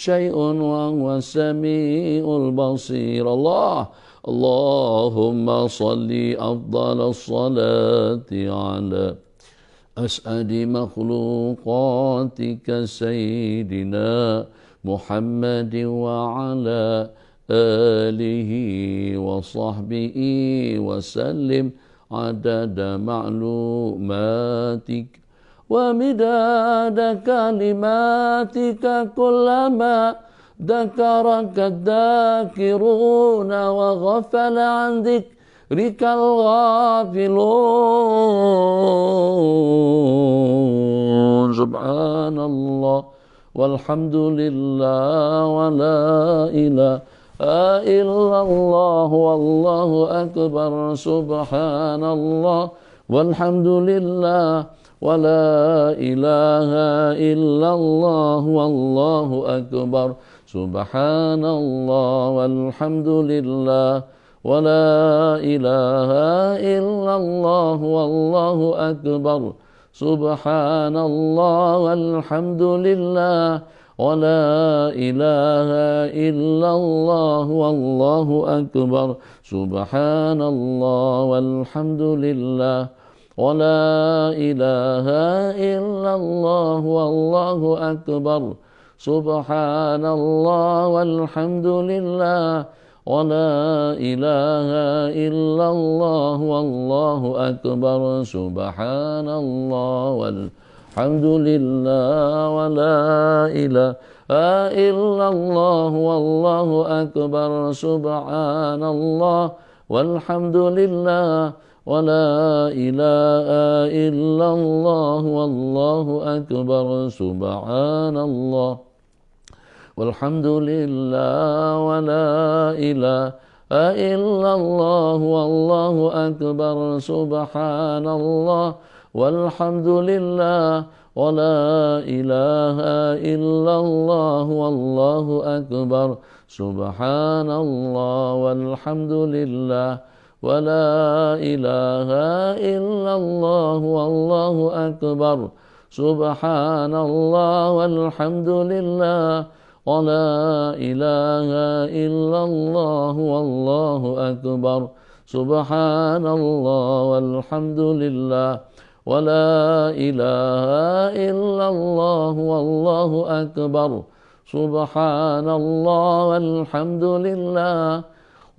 شيء وهو السميع البصير. اللهم صل أفضل الصلاة على أسعد مخلوقاتك سيدنا محمد وعلى آله وصحبه وسلم عدد معلوماتك ومداد كلماتك كلما ذكرك الذاكرون وغفل عن ذكرك الغافلون. سبحان الله والحمد لله ولا إله إلا الله والله أكبر. سبحان الله والحمد لله ولا إله إلا الله والله أكبر. سبحان الله والحمد لله ولا إله إلا الله والله أكبر. سبحان الله والحمد لله ولا إله إلا الله والله أكبر. سبحان الله والحمد لله ولا إله إلا الله والله أكبر. سبحان الله والحمد لله ولا إله إلا الله والله أكبر. سبحان الله والحمد لله ولا إله إلا الله والله أكبر. سبحان الله والحمد لله ولا إله إلا الله والله أكبر. سبحان الله والحمد لله ولا إله إلا الله والله أكبر. سبحان الله والحمد لله ولا إله إلا الله والله أكبر. سبحان الله والحمد لله ولا إله إلا الله والله أكبر. سبحان الله والحمد لله ولا إله إلا الله والله أكبر. سبحان الله والحمد لله ولا إله إلا الله والله أكبر. سبحان الله والحمد لله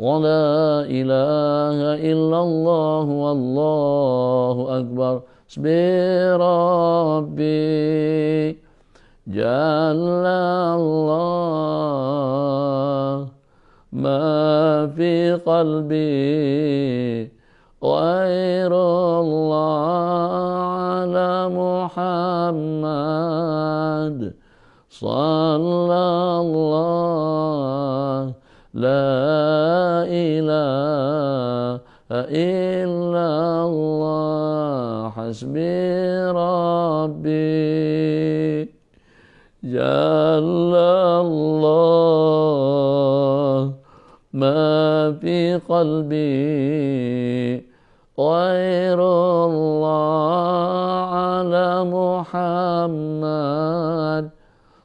ولا إله إلا الله والله أكبر. بسم ربي جل الله ما في قلبي غير الله على محمد صلى الله لا إله إلا الله حسبي ربي جل الله ما في قلبي غير الله على محمد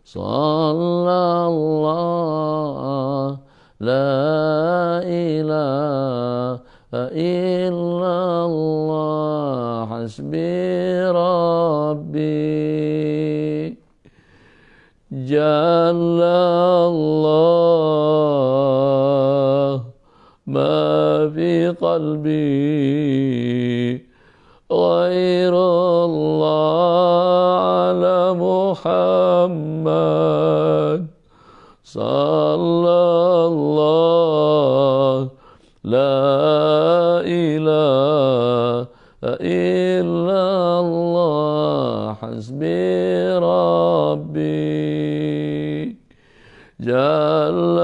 صلى الله لا إله إلا الله حسبي ربي جل الله ما في قلبي غير الله على محمد صلى الله لا إله إلا الله حسبي ربي جل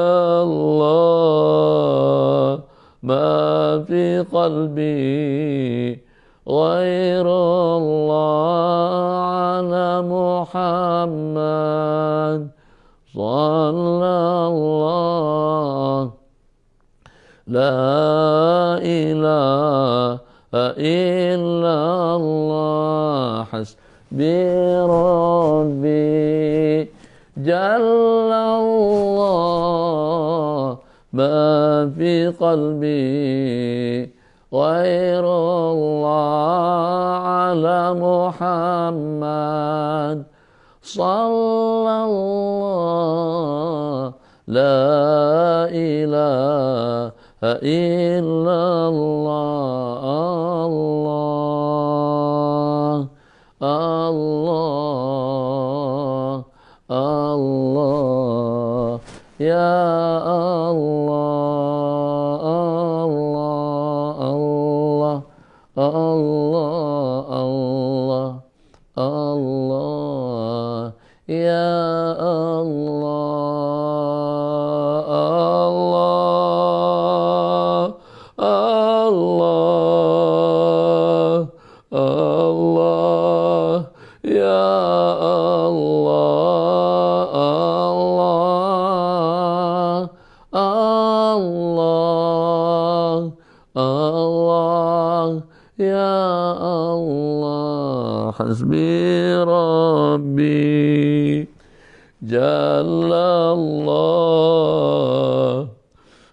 الله ما في قلبي غير الله على محمد صلى الله لا إله إلا الله حسبي ربي جل الله ما في قلبي غير الله على محمد صلى الله لا إله إلا الله الله الله يا الله الله الله الله الله يا الله الله الله يا الله الله الله يا الله حسبي ربي جل الله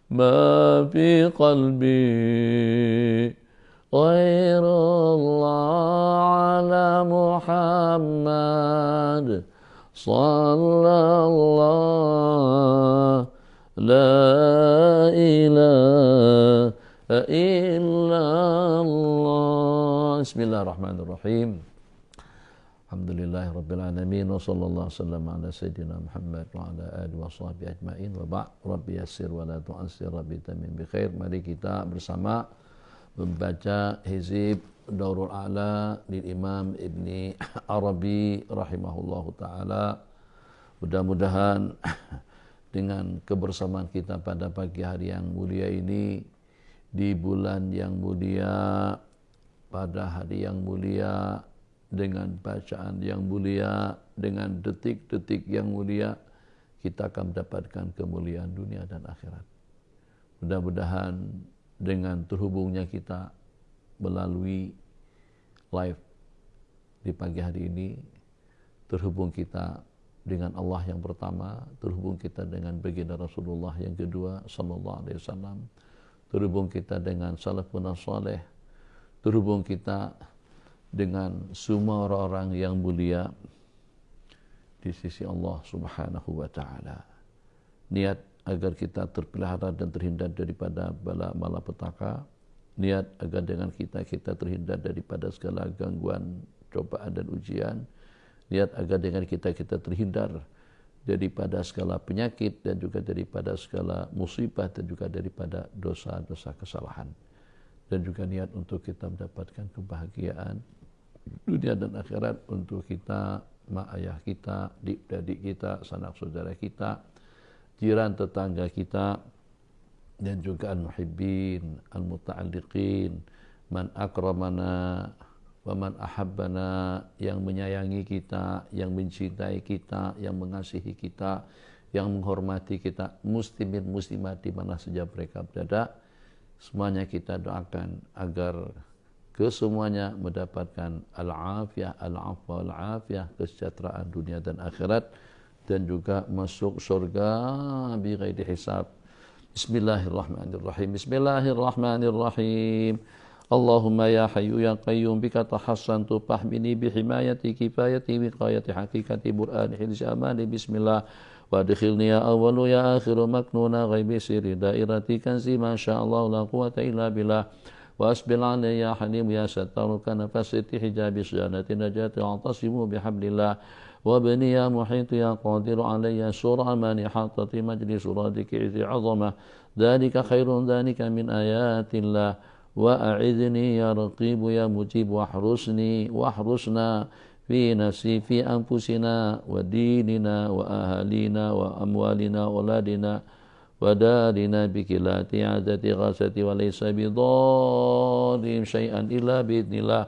ما في قلبي غير الله على محمد صلى الله لا إله إلا الله بسم الله الرحمن الرحيم الحمد لله رب العالمين وصلى الله وسلم على سيدنا محمد وعلى آله وصحبه أجمعين وبعد ربي يسر ولا تعسر ربي تمم بخير. Mari kita bersama membaca hizib Daurul A'la di Imam Ibni Arabi rahimahullahu ta'ala. Mudah-mudahan dengan kebersamaan kita pada pagi hari yang mulia ini, di bulan yang mulia, pada hari yang mulia, dengan bacaan yang mulia, dengan detik-detik yang mulia, kita akan mendapatkan kemuliaan dunia dan akhirat. Mudah-mudahan dengan terhubungnya kita melalui live di pagi hari ini, terhubung kita dengan Allah yang pertama, terhubung kita dengan baginda Rasulullah yang kedua sallallahu alaihi wasallam, terhubung kita dengan salafun saleh, terhubung kita dengan semua orang-orang yang mulia di sisi Allah Subhanahu wa taala. Niat agar kita terpelihara dan terhindar daripada bala malapetaka, niat agar dengan kita terhindar daripada segala gangguan, cobaan dan ujian, niat agar dengan kita terhindar daripada segala penyakit dan juga daripada segala musibah dan juga daripada dosa-dosa kesalahan, dan juga niat untuk kita mendapatkan kebahagiaan dunia dan akhirat untuk kita, mak ayah kita, adik kita, sanak saudara kita, jiran tetangga kita, dan juga al-muhibbin, al-muta'alliqin, man akramana wa man ahabbana, yang menyayangi kita, yang mencintai kita, yang mengasihi kita, yang menghormati kita, muslimin muslimat di mana saja mereka berada. Semuanya kita doakan agar kesemuanya mendapatkan al-afiyah, al-afwa, al-afiyah, kesejahteraan dunia dan akhirat, dan juga masuk surga bi ghairi hisab. Bismillahirrahmanirrahim. Bismillahirrahmanirrahim. Allahumma ya hayyu ya qayyum bika tahassantu fahmini bihimayati kifayati wiqayati haqiqati bur'ani hilzi amani. Bismillah. Wa adkhilni ya awwalu ya akhiru maknuna ghaibi sirri dairati kanzi ma sya'allahu la quwata illa billah. وأسبل علي يا حليم يا ستار كنفست حجاب سجانة نجاة واعتصموا بحبل الله وابني يا محيط يا قادر علي سور أمان حاطة مجلس رادك عز عظمة ذلك خير ذلك من آيات الله وأعذني يا رقيب يا مجيب واحرسنا في نفسي في أنفسنا وديننا وأهالينا وأموالنا وأولادنا ودارنا بكلات عادة غاسة وليس بضارهم شيئا إلا بإذن الله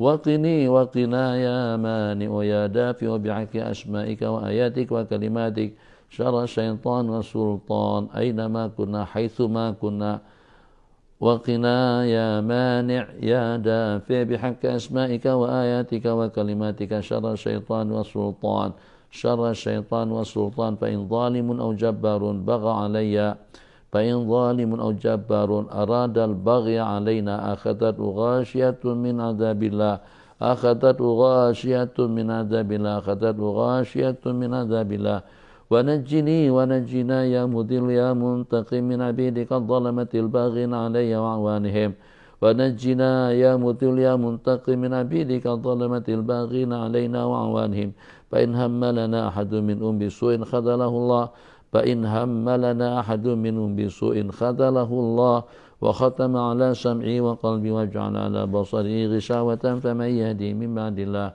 وقنا يا مانع يا دافع بحق أسمائك وآياتك وكلماتك شر الشيطان والسلطان أينما كنا حيثما كنا وقنا يا مانع يا دافع بحق أسمائك وآياتك وكلماتك شر الشيطان والسلطان شر الشيطان والسلطان فإن ظالم أو جبار بغى علي فإن ظالم أو جبار أراد البغي علينا أخذته غاشية من عذاب الله أخذته غاشية من عذاب الله أخذته غاشية من عذاب الله ونجني ونجنا يا مذل يا منتقم من عبيدك الظلمة الباغين علي وعوانهم ونجنا يا مذل يا منتقم من عبيدك الظلمة الباغين علينا وعوانهم فإن هم لنا أحد منهم بسوء خذله الله فإن هم لنا أحد منهم بسوء خذله الله وختم على سمعي وقلبي وجعل على بصري غشاوة فمن يهدي من بعد الله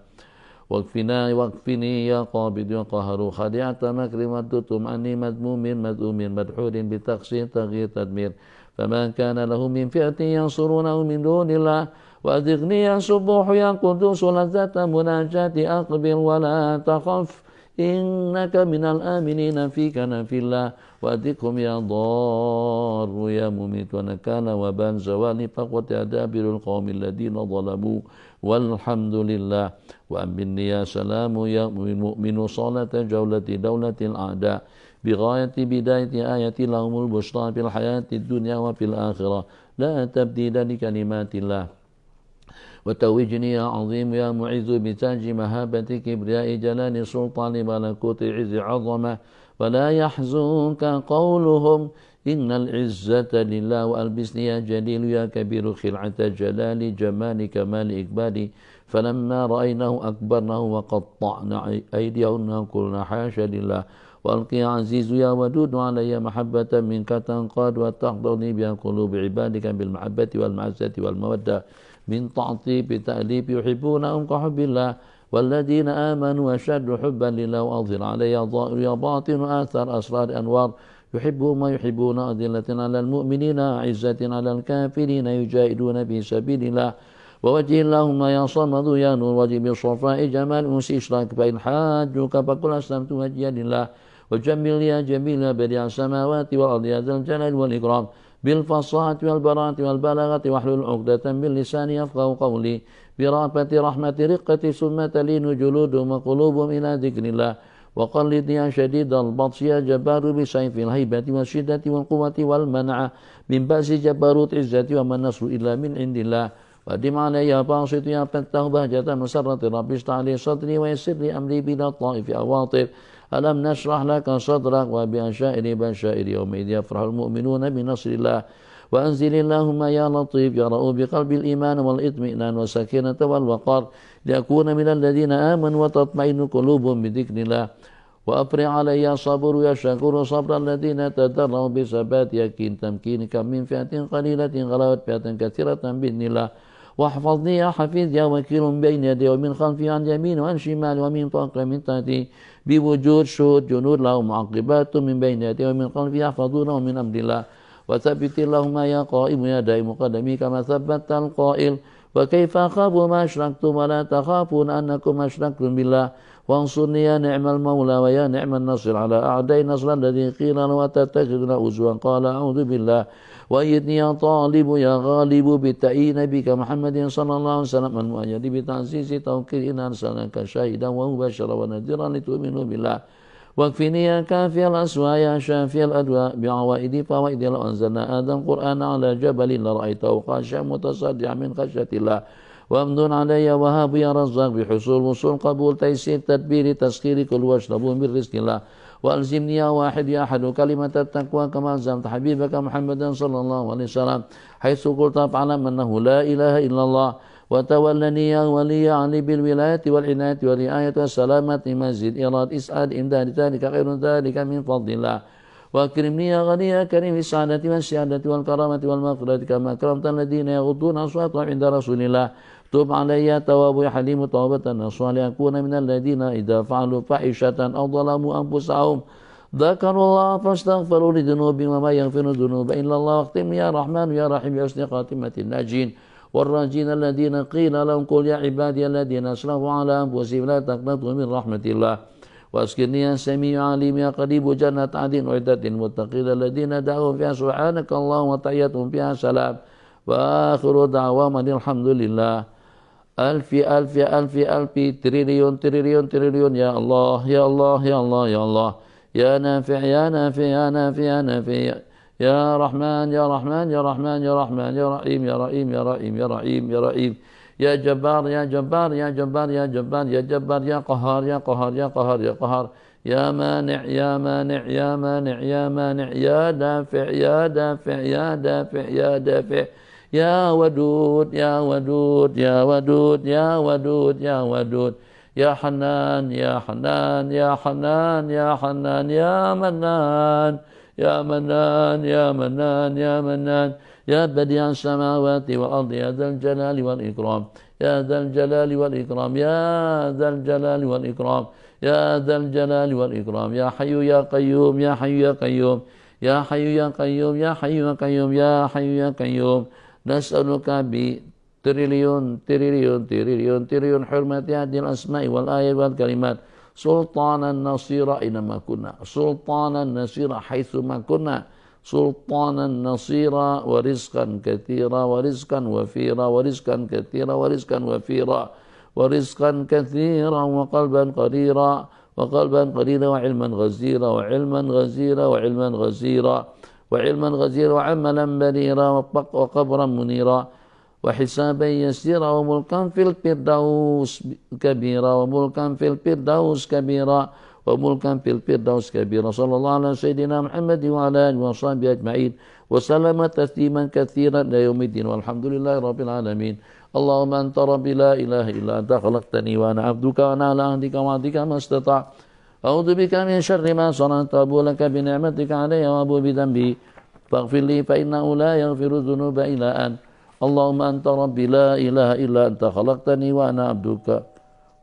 واكفني يا قابض يا قهر خديعة مكر ودتم عني مذموم مذءوم مدحور بتقصير تغيير تدمير فما كان له من فئة ينصرونه من دون الله وأذقني يا سبوح يا قدوس لذة مناجاة أقبل ولا تخف إنك من الآمنين فيك نفي الله وأذقهم يا ضار يا مميت ونكال وبان زوال فقوة أدابر القوم الذين ظلموا والحمد لله وأمني يا سلام يا مؤمن صلاة جولة دولة الأعداء بغاية بداية آية لهم البشرى في الحياة الدنيا وفي الآخرة لا تبديل لكلمات الله وتوجني يا عظيم يا معز بتاج مهابة كبرياء جلال سلطان ملكوت عز عظمة ولا يحزنك قولهم إن العزة لله وألبسني يا جليل يا كبير خلعة جلال جمال كمال إقبالي فلما رأيناه أكبرناه وقطعنا أيديهن قلنا حاشا لله وألقي يا عزيز يا ودود علي محبة منك تنقاد وتحضرني بها قلوب عبادك بالمحبة والمعزة والمودة من تعطيب تأليب يحبونهم كحب الله والذين آمنوا أشد حبا لله وأظهر علي ظاهر يا باطن آثار أسرار أنوار يحبهم ويحبون أذلة على المؤمنين عزة على الكافرين يجاهدون في سبيل الله ووجه اللهم يا صمد يا نور وجه بالصفاء جمال أنس إشراك فإن حاجوك فقل أسلمت وجهي لله وجمل يا جميل يا بديع السماوات والأرض يا ذا الجلال والإكرام بالفصاحة والبراءة والبلاغة واحلل عقدة باللسان يفقه قولي برأفة رحمة رقة ثم تلين جلودهم وقلوبهم إلى ذكر الله وقلد يا شديد البطش يا جبار بسيف الهيبة والشدة والقوة والمنع من بأس جبروت عزة وما النصر إلا من عند الله وأدم علي يا باسط يا فتاه بهجة مسرة رب اشرح لي صدري ويسر لي أمري بلا طائف أواطر ألم نشرح لك صدرك وبأشائر بشائر يومئذ يفرح المؤمنون بنصر الله وأنزل اللهم يا لطيف يا رؤوف بقلب الإيمان والإطمئنان والسكينة والوقار ليكون من الذين آمنوا وتطمئن قلوبهم بذكر الله وأفرغ علي صبر يا شكور صبر الذين تدروا بثبات يقين تمكينك من فئة قليلة غلبت فئة كثيرة بإذن الله واحفظني يا حفيظ يا وكيل بين يدي ومن خلفي عن يمين وعن شمال ومن فوق ومن تحتي بوجود شهود جنود لهم معقبات من بين يدي ومن خلفي يحفظونه من أمر الله وثبت اللهم يا قائم يا دائم قدمي كما ثبت القائل وكيف أخاف ما أشركتم ولا تخافون أنكم أشركتم بالله وانصرني يا نعم المولى ويا نعم النصر على أعداء النصر الذي قيل له وتتخذنا أزوا قال أعوذ بالله وأيدني يا طالب يا غالب بتأيين بك محمد صلى الله عليه وسلم المؤيد بتعزيز توكيل إن أرسلناك شاهدا ومبشرا ونذيرا لتؤمنوا بالله واكفني يا كافي الأسوأ يا شافي الأدواء بعوائد فوائد لو أنزلنا هذا القرآن على جبل لرأيته خاشعا متصدعا من خشية الله وامدن علي وهاب يا رزاق بحصول وصول قبول تيسير تدبير تسخير كل واشربوا من رزق الله وألزمني يا واحد يا أحد كلمة التقوى كما ألزمت حبيبك محمدا صلى الله عليه وسلم حيث قلت فاعلم أنه لا إله إلا الله وتولني يا ولي علي بالولاية والعناية والرعاية والسلامة مزيد إراد إسعاد إمداد ذلك غير ذلك من فضل الله وأكرمني يا غني يا كريم السعادة والسعادة والكرامة والمغفرة كما أكرمت الذين يغضون أصواتهم عند رسول الله تب علي يا تواب يا حليم توبة نصوحا لأكون من الذين إذا فعلوا فاحشة أو ظلموا أنفسهم ذكروا الله فاستغفروا لذنوبهم وما يغفر الذنوب إلا الله واختم يا رحمن يا رحيم بحسن خاتمة الناجين والراجين الذين قيل لهم قل يا عبادي الذين أسرفوا على أنفسهم لا تقنطوا من رحمة الله واسكنني يا سميع عليم يا قريب جنة عدن وعدة المتقين الذين دعوا فيها سبحانك اللهم وتحيتهم فيها سلام وآخر دعواهم الحمد لله ألف ألف ألف ألف تريليون تريليون تريليون يا الله يا الله يا الله يا الله يا نافع يا نافع يا نافع يا نافع Ya Rahman, Ya Rahman, Ya Rahman, Ya Rahman, Ya Rahim, Ya Rahim, Ya Rahim, Ya Rahim, Ya Rahim. Ya Jabbar, Ya Jabbar, Ya Jabbar, Ya Jabbar, Ya Jabbar, Ya Qahar, Ya Qahar, Ya Qahar, Ya Qahar. Ya Mani', Ya Mani', Ya Mani', Ya Mani', Ya Dafi', Ya Dafi', Ya Dafi', Ya Dafi'. Ya Wadud, Ya Wadud, Ya Wadud, Ya Wadud, Ya Wadud. Ya Hanan, Ya Hanan, Ya Hanan, Ya Hanan, Ya Manan. يا منان يا منان يا منان يا بديع السماوات والأرض يا ذا الجلال والإكرام يا ذا الجلال والإكرام يا ذا الجلال والإكرام يا ذا الجلال والإكرام يا حي يا قيوم يا حي يا قيوم يا حي يا قيوم يا حي يا قيوم يا حي يا قيوم نسألك بتريليون تريليون تريليون تريليون حرمة هذه الأسماء والآيات والكلمات سلطانا نصيرا أينما كنا سلطانا نصيرا حيثما كنا سلطانا نصيرا ورزقا كثيرا ورزقا وفيرا ورزقا كثيرا ورزقا وفيرا ورزقا كثيرا وقلبا قديرا وقلبا قديرا وعلما غزيرا وعلما غزيرا وعلما غزيرا وعلما غزيرا وعملا بنيرا وقبرا منيرا وحسابا يسيرا وملكا في الفردوس كبيرا وملكا في الفردوس كبيرا وملكا في الفردوس كبيرا صلى الله على سيدنا محمد وعلى آله وصحبه أجمعين وسلم تسليما كثيرا إلى يوم الدين والحمد لله رب العالمين اللهم أنت ربي لا إله إلا أنت خلقتني وأنا عبدك وأنا على عهدك ووعدك ما استطعت أعوذ بك من شر ما صنعت أبو لك بنعمتك علي وأبو بذنبي فاغفر لي فإنه لا يغفر الذنوب إلا أنت اللهم أنت ربي لا إله إلا أنت خلقتني وأنا عبدك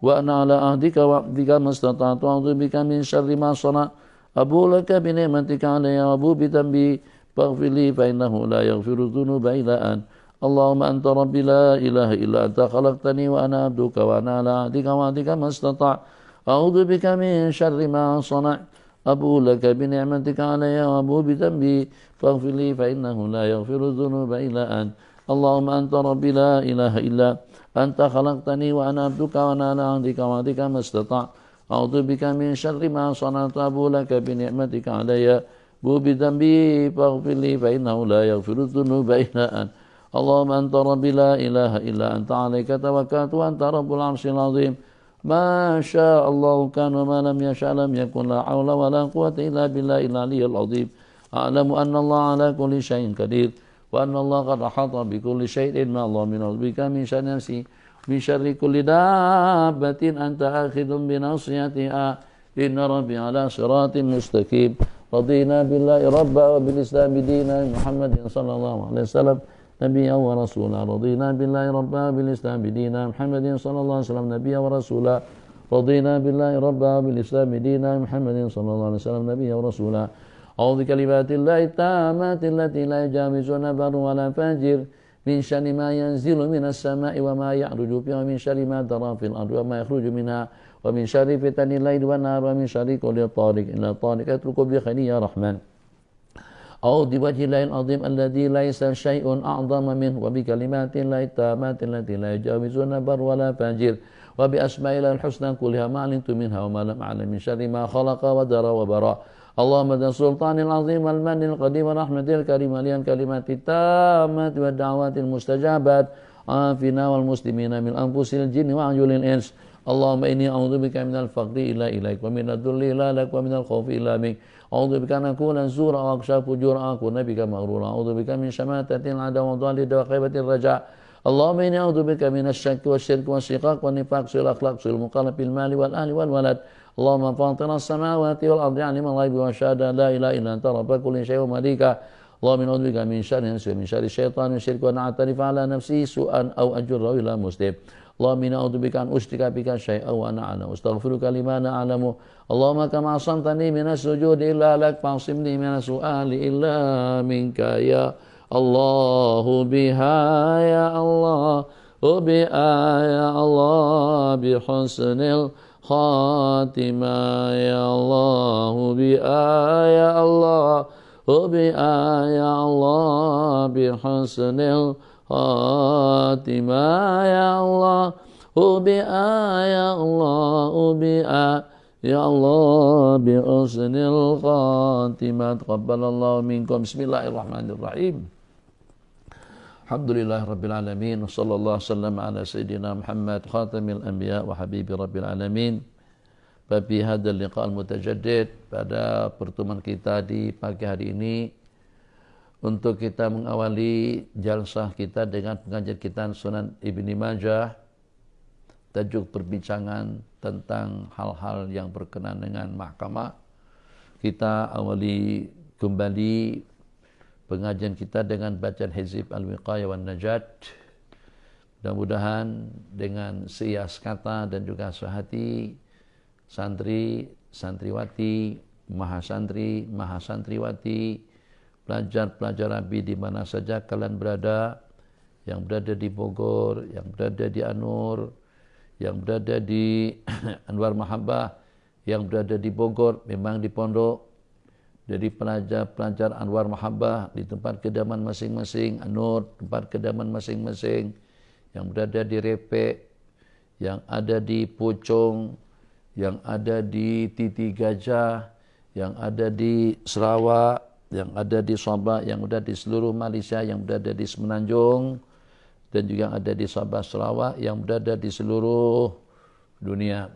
وأنا على عهدك ووعدك ما استطعت أعوذ بك من شر ما صنعت أبو لك بنعمتك علي وأبو بذنبي فاغفر لي فإنه لا يغفر الذنوب إلا أنت اللهم أنت ربي لا إله إلا أنت خلقتني وأنا عبدك وأنا على عهدك ووعدك ما استطعت أعوذ بك من شر ما صنعت أبو لك بنعمتك علي وأبو بذنبي فاغفر لي فإنه لا يغفر الذنوب إلا أنت اللهم أنت ربي لا إله إلا أنت خلقتني وأنا عبدك وأنا على عهدك ووعدك ما استطعت أعوذ بك من شر ما صنعت أبو لك بنعمتك علي أبو بذنبي فاغفر لي فإنه لا يغفر الذنوب إلا أنت اللهم أنت ربي لا إله إلا أنت عليك توكلت وأنت رب العرش العظيم ما شاء الله كان وما لم يشاء لم يكن لا حول ولا قوة إلا بالله العلي العظيم أعلم أن الله على كل شيء قدير وأن الله قد أحاط بكل شيء ما الله من بك من شر نفسي من شر كل دابة أنت آخذ بناصيتها إن ربي على صراط مستقيم رضينا بالله ربا وبالإسلام دينا محمد صلى الله عليه وسلم نبيا ورسولا رضينا بالله ربا وبالإسلام دينا محمد صلى الله عليه وسلم نبيا ورسولا رضينا بالله ربا وبالإسلام دينا محمد صلى الله عليه وسلم نبيا ورسولا أعوذ بكلمات الله التامات التي لا يجاوزهن بر ولا فاجر من شر ما ينزل من السماء وما يعرج فيها ومن شر ما ترى في الأرض وما يخرج منها ومن شر فتن الليل والنهار ومن شر كل طارق إلا طارق يترك بخير يا رحمن أعوذ بوجه الله العظيم الذي ليس شيء أعظم منه وبكلمات الله التامات التي لا يجاوزهن بر ولا فاجر وبأسماء الله الحسنى كلها ما علمت منها وما لم أعلم من شر ما خلق ودر وبرأ اللهم ذا السلطان العظيم والمن القديم والرحمة الكريمة لأن كلمات التامات والدعوات المستجابات عافنا والمسلمين من أنفس الجن وعيون الإنس اللهم إني أعوذ بك من الفقر إليك ومن الذل إلى لك ومن الخوف إلى منك أعوذ بك أن أكون زورا وأخشى فجورا أكون بك مغرورا أعوذ بك من شماتة العدو وضال وخيبة الرجاء اللهم إني أعوذ بك من الشك والشرك والشقاق والنفاق سوء الأخلاق سوء المقالة بالمال والأهل والولد اللهم فاطر السماوات والأرض عالم الغيب والشهادة لا إله إلا أنت رب كل شيء ومليكه اللهم نعوذ بك من شر الناس ومن شر الشيطان والشرك وأن أعترف على نفسي سوءا أو أجره إلى مسلم اللهم إني أعوذ بك أن أشرك بك شيئا وأنا أعلم واستغفرك لما لا أعلم اللهم كما عصمتني من السجود إلا لك فاعصمني من السؤال إلا منك يا الله بها يا الله وبها يا الله بحسن الخاتمة يا الله بها يا الله وبها يا الله بحسن الخاتمة يا الله وبها يا الله وبها Ya Allah bi husnil khatimah taqabbalallahu minkum. Bismillahirrahmanirrahim. Alhamdulillah Rabbil Alamin. Sallallahu sallam ala Sayyidina Muhammad khatamil anbiya wa habibi Rabbil Alamin. Babi hadal liqa al-mutajaddid, pada pertemuan kita di pagi hari ini, untuk kita mengawali jalsah kita dengan pengajian kita Sunan Ibni Majah, tajuk perbincangan tentang hal-hal yang berkenaan dengan mahkamah. Kita awali kembali pengajian kita dengan bacaan Hizib Al-Wiqayah wan Najat. Mudah-mudahan dengan seias kata dan juga sehati santri, santriwati, mahasantri, mahasantriwati, pelajar-pelajar Abi di mana saja kalian berada, yang berada di Bogor, yang berada di Anur, yang berada di Anwar Mahabbah, yang berada di Bogor, memang di pondok, jadi pelajar-pelajar Anwar Mahabbah di tempat kediaman masing-masing, Anur tempat kediaman masing-masing, yang berada di Repe, yang ada di Pucung, yang ada di Titi Gajah, yang ada di Sarawak, yang ada di Sabah, yang ada di seluruh Malaysia, yang berada di Semenanjung, dan juga yang ada di Sabah Sarawak, yang berada di seluruh dunia.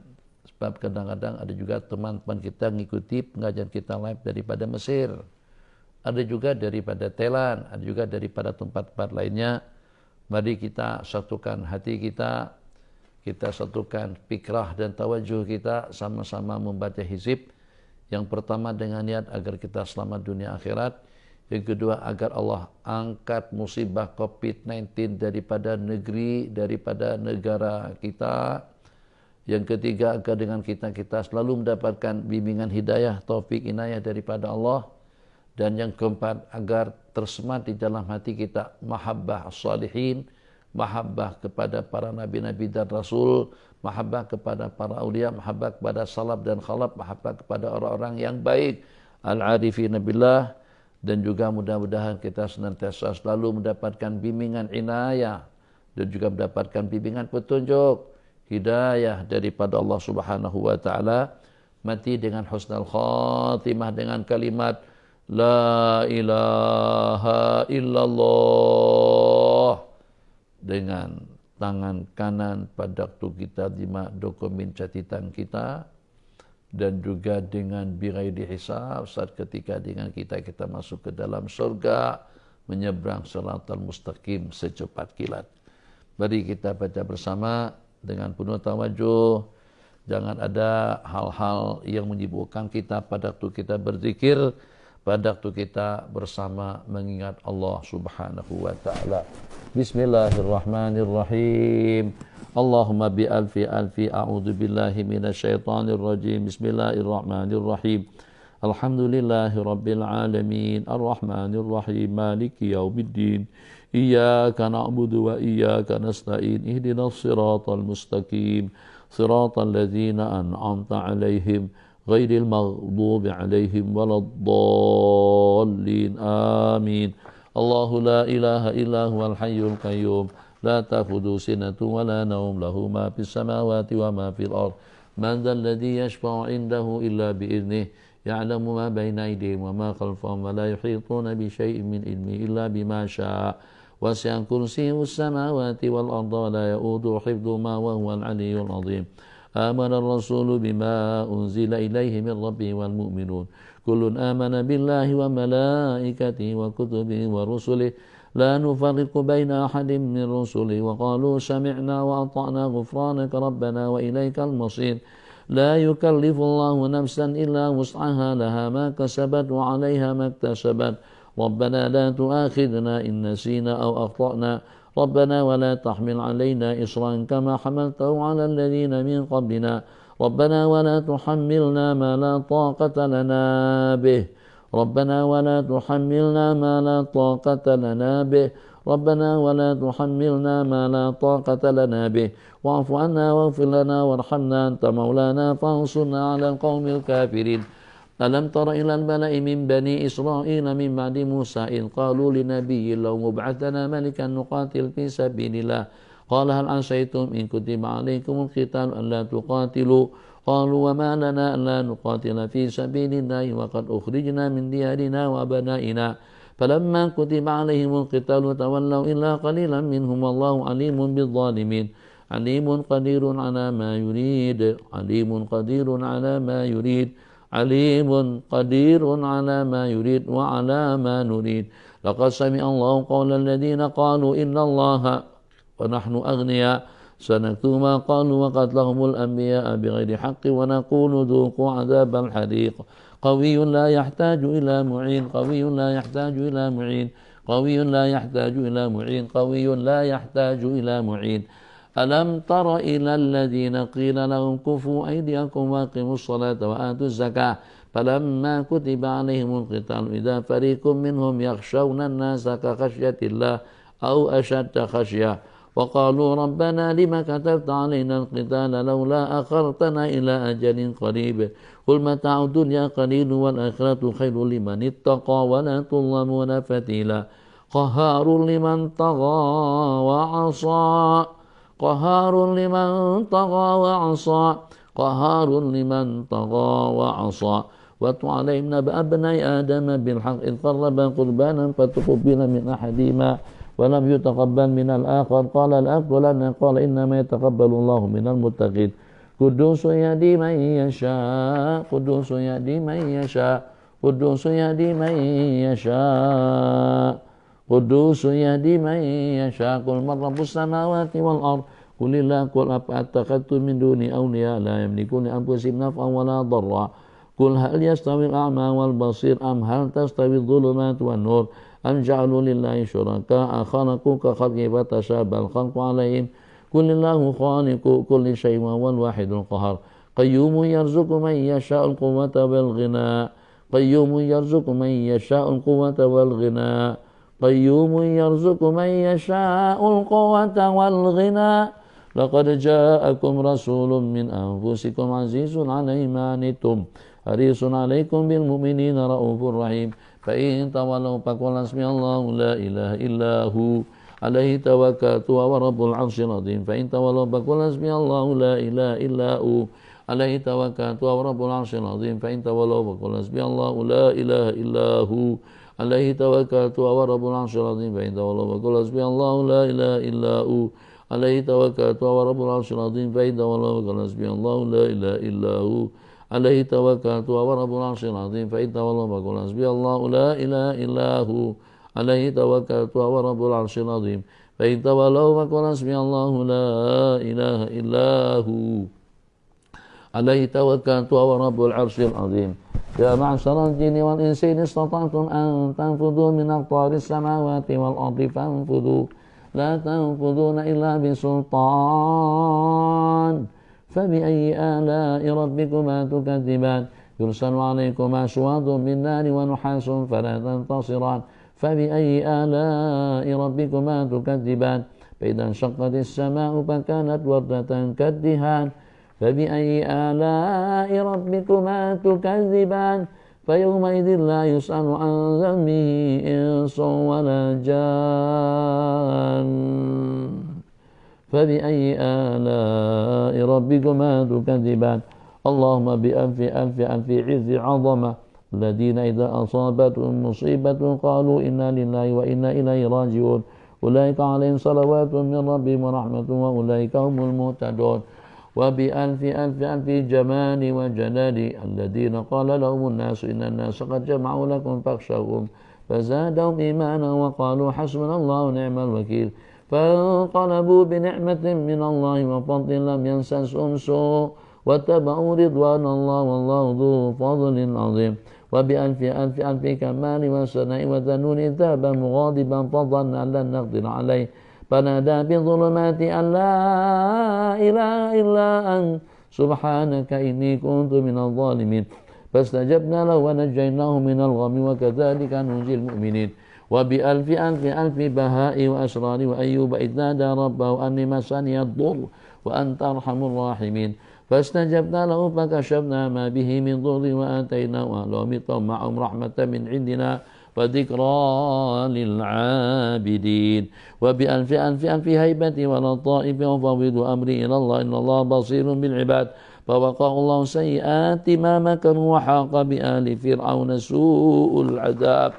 Sebab kadang-kadang ada juga teman-teman kita mengikuti pengajian kita live daripada Mesir, ada juga daripada Thailand, ada juga daripada tempat-tempat lainnya. Mari kita satukan hati kita, kita satukan fikrah dan tawajuh kita, sama-sama membaca hizib. Yang pertama dengan niat agar kita selamat dunia akhirat. Yang kedua agar Allah angkat musibah COVID-19 daripada negeri, daripada negara kita. Yang ketiga agar dengan kita selalu mendapatkan bimbingan hidayah, taufik, inayah daripada Allah. Dan yang keempat agar tersemat di dalam hati kita mahabbah as-salihin, mahabbah kepada para nabi-nabi dan rasul, mahabbah kepada para aulia, mahabbah kepada salaf dan khalaf, mahabbah kepada orang-orang yang baik, al-arifin billah. Dan juga mudah-mudahan kita senantiasa selalu mendapatkan bimbingan inayah dan juga mendapatkan bimbingan petunjuk hidayah daripada Allah Subhanahu wa taala. Mati dengan husnul khatimah dengan kalimat la ilaha illallah, dengan tangan kanan pada waktu kita lima dokumen catatan kita, dan juga dengan bighairi hisab saat ketika dengan kita masuk ke dalam surga, menyeberang siratal mustaqim secepat kilat. Mari kita baca bersama dengan penuh tawajuh. Jangan ada hal-hal yang menyibukkan kita pada waktu kita berzikir, pada waktu kita bersama mengingat Allah Subhanahu wa taala. Bismillahirrahmanirrahim. Allahumma bi alfi a'udzu billahi minasyaitonir rajim. Bismillahirrahmanirrahim. Alhamdulillahi rabbil alamin, arrahmanir rahim, maliki yaumiddin. Iyyaka na'budu wa iyyaka nasta'in. Ihdinas siratal mustaqim. Siratal ladzina an'amta 'alaihim ghairil maghdubi 'alaihim waladdallin. Amin. Allahu la ilaha illa huwal hayyul qayyum, la ta'khudhuhu sinatun wa la nawm, lahu ma fis samawati wa ma fil ardh. Man dhal ladzi yashfa'u 'indahu illa bi idhnihi, ya'lamu ma bayna aydihim wa ma khalfahum, wa la yuhituna bi syai'in min ilmihi illa bima syaa. Wasi'a kursiyyuhu as-samawati wal ardha wa la ya'uduhu hifdhuhuma wa huwal 'aliyyul 'azim. Amana ar-rasulu bima unzila ilaihi min rabbihi wal mu'minun. Kullun amana billahi wa malaikatihi wa kutubihi wa rusulihi la nufarriqu baina ahadin min rusulihi wa qalu sami'na wa ata'na ghufranaka rabbana wa ilaikal masir. La yukallifu Allahu nafsan illa wus'aha, laha ma kasabat wa 'alayha ma iktasabat. Rabbana la tu'akhidna in nasina aw akhtana. ربنا ولا تحمل علينا إصرا كما حملته على الذين من قبلنا. ربنا ولا تحملنا ما لا طاقة لنا به. ربنا ولا تحملنا ما لا طاقة لنا به. ربنا ولا تحملنا ما لا طاقة لنا به. واعف عنا واغفر لنا وارحمنا أنت مولانا فانصرنا على القوم الكافرين. ألم تر إلى الملأ من بني إسرائيل من بعد موسى إذ قالوا لنبي لو مبعث لنا ملكا نقاتل في سبيل الله قال هل عسيتم إن كتب عليكم القتال ألا تقاتلوا قالوا وما لنا ألا نقاتل في سبيل الله وقد أخرجنا من ديارنا وأبنائنا فلما كتب عليهم القتال تولوا إلا قليلا منهم والله عليم بالظالمين عليم قدير على ما يريد عليم قدير على ما يريد عليم قدير على ما يريد وعلى ما نريد لقد سمع الله قول الذين قالوا إن الله ونحن أغنياء سنكتب ما قالوا وقتلهم الأنبياء بغير حق ونقول ذوقوا عذاب الحريق قوي لا يحتاج إلى معين قوي لا يحتاج إلى معين قوي لا يحتاج إلى معين قوي لا يحتاج إلى معين ألم تر إلى الذين قيل لهم كفوا أيديكم وأقيموا الصلاة وآتوا الزكاة فلما كتب عليهم القتال إذا فريق منهم يخشون الناس كخشية الله أو أشد خشية وقالوا ربنا لما كتبت علينا القتال لولا أخرتنا إلى أجل قريب قل متاع الدنيا قليل والآخرة خير لمن اتقى ولا تظلمون فتيلا قهار لمن طغى وعصى قهار لمن طغى وعصى قهار لمن طغى وعصى واتل عليهم نبأ ابني آدم بالحق إذ قربا قربانا فتقبل من أحدهما ولم يتقبل من الآخر قال لأقتلنك قال إنما يتقبل الله من المتقين قدوس يهدي من يشاء قدوس يهدي من يشاء قدوس يهدي من يشاء قدوس يهدي من يشاء قل من رب السماوات والأرض قل الله قل أتخذتم من دوني أولياء لا يملكون لأنفسهم نفعا ولا ضرا قل هل يستوي الأعمى والبصير أم هل تستوي الظلمات والنور أم جعلوا لله شركاء خلقوا كخلقه فتشابه الخلق عليهم قل الله خالق كل شيء وهو الواحد القهار قيوم يرزق من يشاء القوة والغنى قيوم يرزق من يشاء القوة والغنى قيوم يرزق من يشاء القوة والغنى لقد جاءكم رسول من أنفسكم عزيز عليه ما عنتم حريص عليكم بالمؤمنين رؤوف رحيم فإن تولوا فقل حسبي الله لا إله إلا هو عليه توكلت وهو رب العرش العظيم فإن تولوا فقل حسبي الله لا إله إلا هو عليه توكلت وهو رب العرش العظيم فإن تولوا فقل حسبي الله لا إله إلا هو عليه توكلت وهو رب العرش العظيم فإن تولوا فقل حسبي الله لا إله إلا هو عليه توكلت وهو رب العرش العظيم فإن تولوا فقل حسبي الله لا إله إلا هو عليه توكلت وهو رب العرش العظيم فإن تولوا فقل حسبي الله لا إله إلا هو عليه توكلت وهو رب العرش العظيم فإن تولوا فقل حسبي الله لا إله إلا هو عليه توكلت وهو رب العرش العظيم يا معشر الجن والإنس إن استطعتم أن تنفذوا من أقطار السماوات والأرض فانفذوا لا تنفذون إلا بسلطان فبأي آلاء ربكما تكذبان يرسل عليكما شواظ من نار ونحاس فلا تنتصران فبأي آلاء ربكما تكذبان فإذا انشقت السماء فكانت وردة كالدهان فبأي آلاء ربكما تكذبان فيومئذ لا يسأل عن ذنبه إنس ولا جان فبأي آلاء ربكما تكذبان اللهم بألف ألف ألف عز عظمة الذين إذا أصابتهم مصيبة قالوا إنا لله وإنا إليه راجعون أولئك عليهم صلوات من ربهم ورحمة وأولئك هم المهتدون وبألف ألف ألف جمال وجلال الذين قال لهم الناس إن الناس قد جمعوا لكم فاخشوهم فزادهم إيمانا وقالوا حسبنا الله ونعم الوكيل فانقلبوا بنعمة من الله وفضل لم يمسسهم سوء واتبعوا رضوان الله والله ذو فضل عظيم وبألف ألف ألف كمال وسناء وذنون إذ ذهب مغاضبا فظن أن لن نقدر عليه فنادى بالظلمات أن لا إله إلا أنت سبحانك إني كنت من الظالمين فاستجبنا له ونجيناه من الغم وكذلك ننجي المؤمنين وبألف ألف ألف بهاء وأسرار وأيوب إذ نادى ربه أني مسني الضر وأنت أرحم الراحمين فاستجبنا له فكشفنا ما به من ضر وآتيناه أهله مثلهم معهم رحمة من عندنا وذكرى للعابدين وبألف ألف ألف هيبة ولطائف وفوض أمري إلى الله إن الله بصير بالعباد فوقاه الله سيئات ما مكروا وحاق بآل فرعون سوء العذاب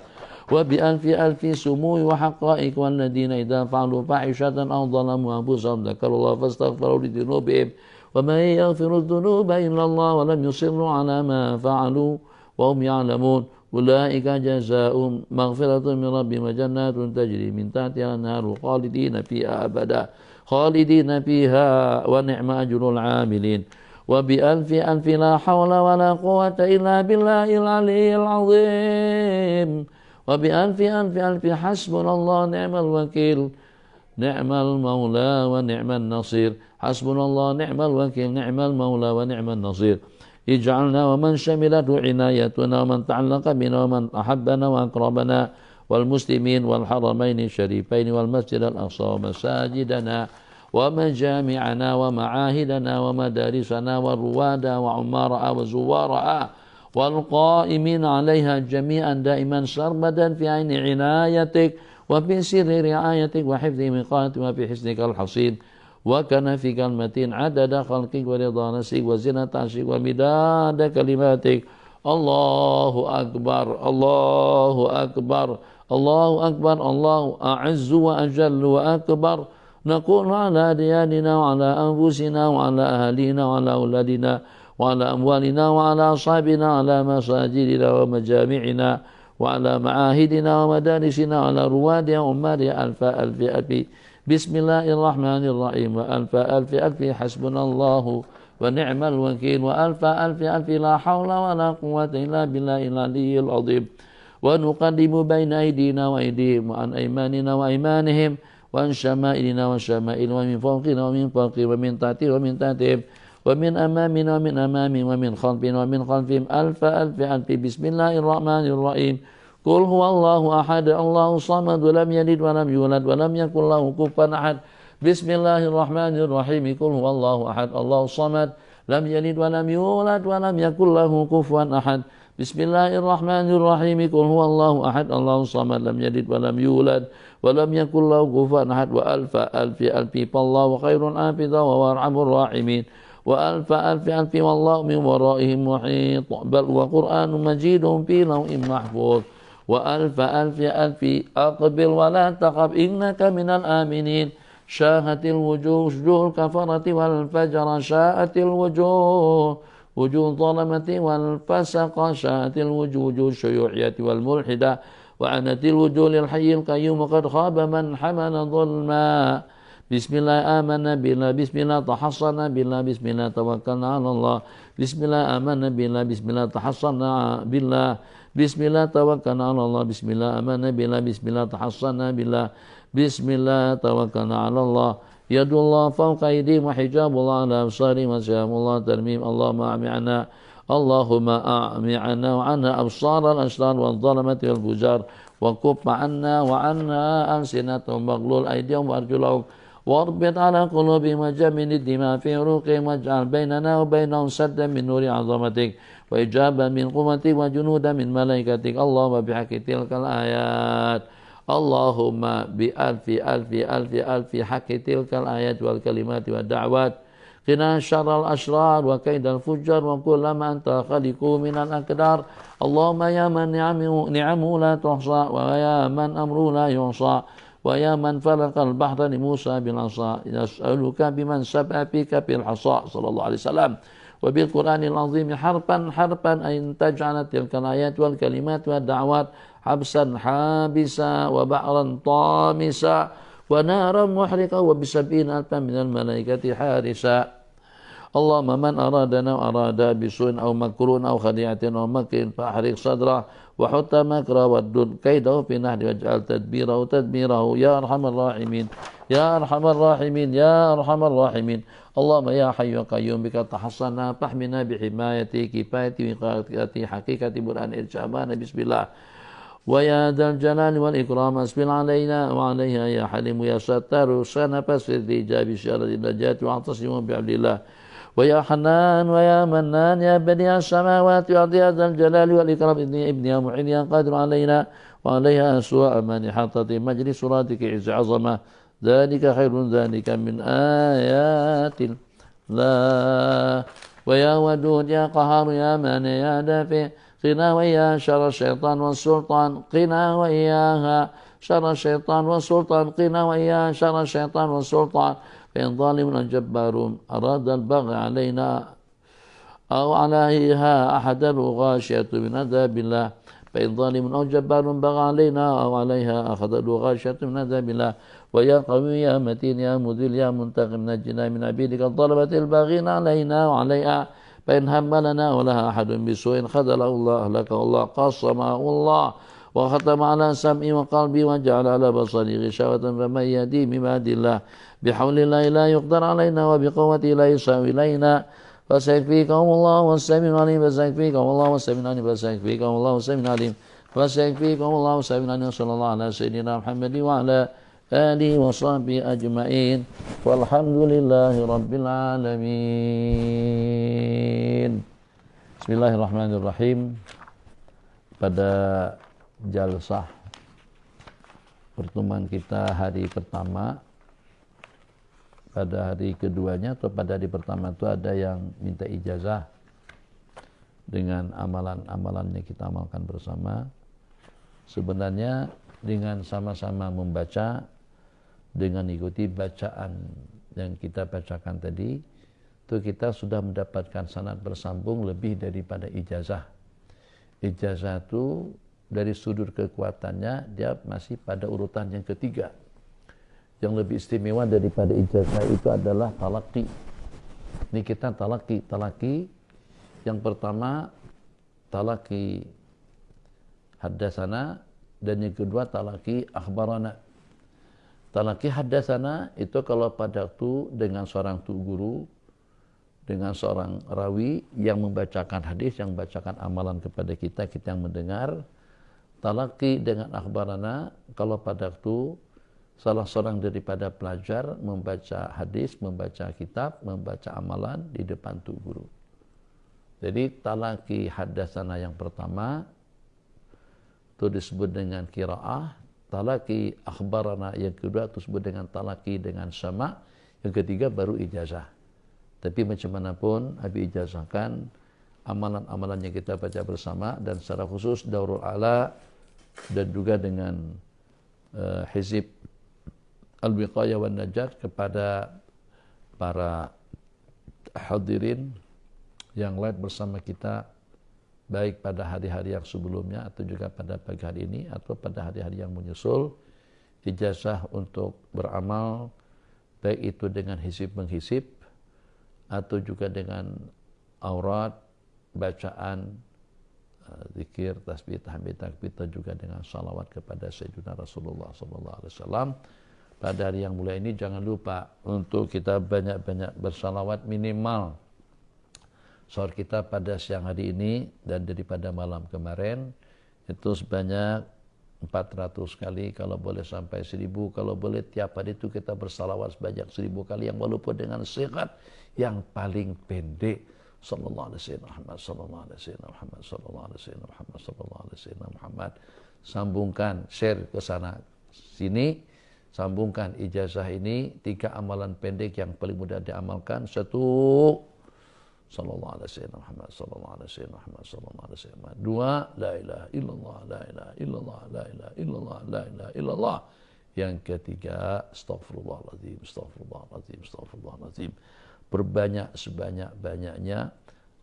وبألف ألف سمو وحقائق والذين إذا فعلوا فاحشة أو ظلموا أنفسهم ذكروا الله فاستغفروا لذنوبهم ومن يغفر الذنوب إلا الله ولم يصروا على ما فعلوا وهم يعلمون أولئك جزاؤهم مغفرة من ربهم وجنات تجري من تحتها الأنهار خالدين فيها أبدا خالدين فيها ونعم أجر العاملين وبألف ألف لا حول ولا قوة إلا بالله العلي العظيم وبألف ألف ألف حسبنا الله نعم الوكيل نعم المولى ونعم النصير حسبنا الله نعم الوكيل نعم المولى ونعم النصير اجعلنا ومن شملته عنايتنا ومن تعلق بنا ومن أحبنا وأقربنا والمسلمين والحرمين الشريفين والمسجد الأقصى ومساجدنا ومجامعنا ومعاهدنا ومدارسنا والرواد وعمارها وزوارها والقائمين عليها جميعا دائما سرمدا في عين عنايتك وفي سر رعايتك وحفظ وقايتك وفي حسنك الحصين وكنفك المتين عدد خلقك ورضا نفسك وزنة عرشك ومداد كلماتك الله أكبر الله أكبر الله أكبر الله أعز وأجل وأكبر نقول على دياننا وعلى أنفسنا وعلى أهلنا وعلى أولادنا وعلى أموالنا وعلى أصحابنا وعلى مساجدنا ومجامعنا وعلى معاهدنا ومدارسنا وعلى روادها وعمارها ألف ألف ألف بسم الله الرحمن الرحيم وألف ألف ألف حسبنا الله ونعم الوكيل وألف ألف ألف لا حول ولا قوة إلا بالله العلي العظيم ونقدم بين أيدينا وأيديهم وعن أيماننا وأيمانهم وعن شمائلنا وشمائل ومن فوقنا ومن فوقهم ومن تحتنا ومن تحتهم ومن أمامنا ومن أمامهم ومن خلفنا ومن خلفهم ألف ألف ألف بسم الله الرحمن الرحيم قل هو الله أحد الله الصمد ولم يلد ولم يولد ولم يكن له كفوا أحد بسم الله الرحمن الرحيم قل هو الله أحد الله الصمد لم يلد ولم يولد ولم يكن له كفوا أحد بسم الله الرحمن الرحيم قل هو الله أحد الله الصمد لم يلد ولم يولد ولم يكن له كفوا أحد وألف ألف ألف فالله خير حافظا وهو أرحم الراحمين وألف ألف ألف والله من ورائهم محيط بل وقرآن مجيد في لوح محفوظ وألف ألف ألف أقبل ولا تخف إنك من الآمنين شاهت الوجوه وجوه الكفرة والفجر شاءت الوجوه وجوه الظلمة والفسق شاءت الوجوه وجوه الشيوعية والملحدة وعنت الوجوه للحي القيوم قد خاب من حمل ظلما بسم الله آمنا بالله بسم الله تحصنا بالله بسم الله توكلنا على الله بسم الله آمنا بالله بسم الله تحصنا بالله بسم الله توكلنا على الله بسم الله آمنا بالله بسم الله تحصنا بالله بسم الله توكلنا على الله يد الله فوق أيديهم وحجاب الله على أبصارهم وسهام الله ترميم اللهم أعمعنا اللهم أعمعنا وعنا أبصار الأشرار والظلمة والفجار وكف عنا وعنا ألسنتهم واغلل أيديهم وأرجلهم واربط على قلوبهم وجمد الدماء في عروقهم واجعل بيننا وبينهم سدا من نور عظمتك وإجابة من قوتك وجنودا من ملائكتك اللهم بحق تلك الآيات اللهم بألف ألف ألف ألف حق تلك الآيات والكلمات والدعوات قنا شر الأشرار وكيد الفجار وكل ما أنت خالقه من الأقدار اللهم يا من نعمه لا تحصى ويا من أمره لا يحصى ويا من فلق البحر لموسى بالعصا نسألك بمن سبأ فيك بالحصى صلى الله عليه وسلم وبالقرآن العظيم حرفا حرفا أن تجعل تلك الآيات والكلمات والدعوات حبسا حابسا وبحرا طامسا ونارا محرقا وب70 ألفا من الملائكة حارسا اللهم من أرادنا وأراد بسوء أو مكروه أو خديعة أو مكر فأحرق صدره وحط مكره والدد كيده في نهر واجعل تدبيره تدميره يا أرحم الراحمين يا أرحم الراحمين يا أرحم الراحمين اللهم يا حي يا قيوم بك تحصنا فاحمنا بحمايتي كفايتي وقايتي حقيقة برهان إرشامنا بسم الله ويا ذا الجلال والإكرام أسبل علينا وعليها يا حليم يا ستار سنفس في الإجابة شر النجاة واعتصموا بعبد الله ويا حنان ويا منان يا بديع السماوات والأرض يا ذا الجلال والإكرام ابن يا معين يا قادر علينا وعليها سوء من حطت مجلس صلاتك عز عظمة ذلك خير ذلك من آيات الله ويا ودود يا قهار يا مانع يا دافع قنا ويا شر الشيطان والسلطان قنا وإياها شر الشيطان والسلطان قنا وإياها شر الشيطان والسلطان فإن ظالم جبار أراد البغي علينا أو عليها أحد الغاشية من عذاب الله فإن ظالم أو جبار بغى علينا أو عليها أخذ الغاشية من عذاب الله ويا قوي يا متين يا مذل يا منتقم نجنا من عبيدك الظلمة الباغين علينا وعليها فإن هم لنا ولها أحد بسوء خذله الله أهلكه الله قصمه الله وختم على سمعي وقلبي وجعل على بصري غشاوة فمن يهدي من بعد الله بحول الله لا يقدر علينا وبقوته لا يساوي إلينا فسيكفيكهم الله والسميع العليم فسيكفيكهم الله والسميع العليم فسيكفيكهم الله والسميع العليم فسيكفيكم الله والسميع العليم صلى الله على سيدنا محمد وعلى آله وصحبه أجمعين والحمد لله رب العالمين. Bismillahirrahmanirrahim. Pada jalsah pertemuan kita hari pertama, pada hari keduanya atau pada hari pertama itu ada yang minta ijazah dengan amalan-amalannya kita amalkan bersama. Sebenarnya dengan sama-sama membaca, dengan ikuti bacaan yang kita bacakan tadi, itu kita sudah mendapatkan sanad bersambung lebih daripada ijazah. Ijazah itu dari sudut kekuatannya dia masih pada urutan yang ketiga. Yang lebih istimewa daripada ijazah itu adalah talaqi. Ini kita talaqi. Yang pertama talaqi haddasana dan yang kedua talaqi akhbarana. Talaqi haddasana itu kalau pada waktu dengan seorang guru, dengan seorang rawi yang membacakan hadis, yang membacakan amalan kepada kita, kita yang mendengar. Talaqi dengan akhbarana kalau pada waktu salah seorang daripada pelajar membaca hadis, membaca kitab, membaca amalan di depan guru. Jadi talaqi haddasana yang pertama itu disebut dengan qiraah, talaqi akhbarana yang kedua itu disebut dengan talaqi dengan sama, yang ketiga baru ijazah. Tapi macam mana pun Habib ijazahkan amalan-amalan yang kita baca bersama, dan secara khusus Daurul Ala dan juga dengan Hizib Al-Wiqayah wan Najat kepada para hadirin yang live bersama kita, baik pada hari-hari yang sebelumnya atau juga pada pagi hari ini atau pada hari-hari yang menyusul. Ijazah untuk beramal, baik itu dengan hisib menghisib atau juga dengan aurat, bacaan, zikir, tasbih, tahmid, takbir, dan juga dengan salawat kepada Sayyidina Rasulullah SAW. Pada hari yang mulia ini jangan lupa untuk kita banyak-banyak bersalawat, minimal sahur kita pada siang hari ini dan daripada malam kemarin itu sebanyak 400 kali, kalau boleh sampai 1000, kalau boleh tiap hari itu kita bersalawat sebanyak 1000 kali, yang walaupun dengan sehat yang paling pendek. Sallallahu alaihi wasallam Muhammad, sallallahu alaihi wasallam Muhammad, sallallahu alaihi wasallam Muhammad, sallallahu alaihi wasallam Muhammad. Sambungkan, share ke sana sini, sambungkan ijazah ini, 3 amalan pendek yang paling mudah diamalkan. 1, sallallahu alaihi wasallam Muhammad, sallallahu alaihi wasallam Muhammad, sallallahu alaihi wasallam. 2, la ilaha illallah, la ilaha illallah, la ilaha illallah, la ilaha illallah. Yang ketiga, astaghfirullahaladzim, astaghfirullahaladzim, astaghfirullahaladzim. Perbanyak sebanyak-banyaknya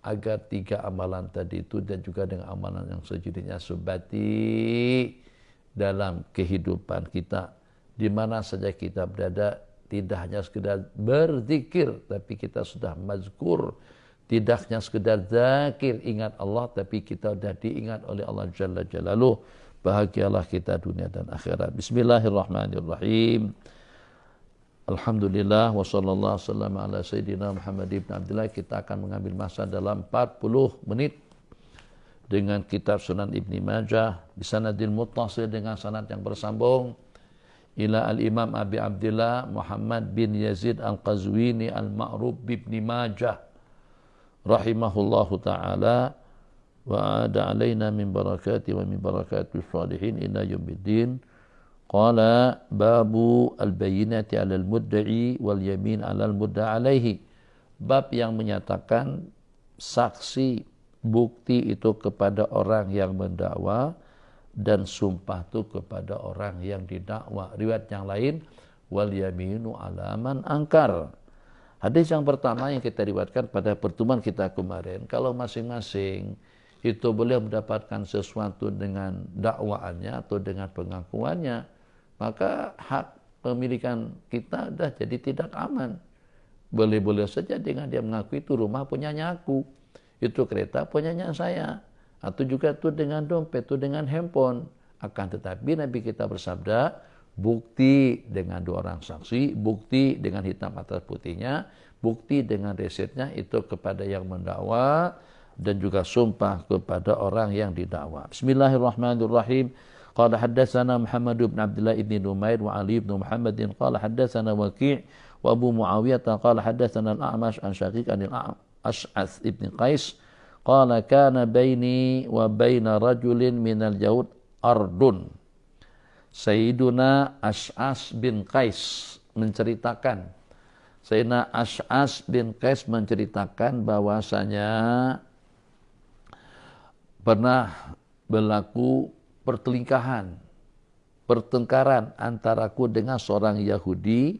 agar 3 amalan tadi itu dan juga dengan amalan yang sejenisnya sebati dalam kehidupan kita, di mana saja kita berada, tidak hanya sekedar berzikir tapi kita sudah mazkur, tidak hanya sekedar zakir ingat Allah tapi kita sudah diingat oleh Allah Jalla Jalaluh. Bahagialah kita dunia dan akhirat. Bismillahirrahmanirrahim. Alhamdulillah wa sallallahu wasallam ala sayyidina Muhammad ibn Abdullah. Kita akan mengambil masa dalam 40 menit dengan kitab Sunan Ibni Majah bisanadil muttasil, dengan sanad yang bersambung ila al-Imam Abi Abdullah Muhammad bin Yazid al-Qazwini al-Ma'ruf ibn Majah rahimahullahu ta'ala wa ada alaina min barakati wa min barakatil salihin ila yaumiddin. Qala babu al-bayyinati 'alal mudda'i wal yamin 'alal mudda' alaihi. Bab yang menyatakan saksi, bukti itu kepada orang yang mendakwa, dan sumpah itu kepada orang yang didakwa. Riwayat yang lain, wal yaminu ala man angkar. Hadis yang pertama yang kita riwayatkan pada pertemuan kita kemarin, kalau masing-masing itu boleh mendapatkan sesuatu dengan dakwaannya atau dengan pengakuannya, maka hak pemilikan kita sudah jadi tidak aman. Boleh-boleh saja dengan dia mengaku itu rumah punyanya aku, itu kereta punyanya saya, atau juga itu dengan dompet, itu dengan handphone. Akan tetapi Nabi kita bersabda, bukti dengan 2 orang saksi, bukti dengan hitam atas putihnya, bukti dengan resitnya itu kepada yang mendakwa, dan juga sumpah kepada orang yang didakwa. Bismillahirrahmanirrahim. Qala haddatsana Muhammad bin Abdullah ibn Numair wa Ali ibn Muhammadin qala haddatsana Waqi' wa Abu Muawiyah qala haddatsana Al-A'mash an Syaqiq an Al-Ash'ath ibn Qais qala kana baini wa baina rajulin minal Yahud ardun. Sayyiduna Ash'as bin Qais menceritakan, Sayyidina Ash'as bin Qais menceritakan bahwasanya pernah berlaku pertengkaran antaraku dengan seorang Yahudi.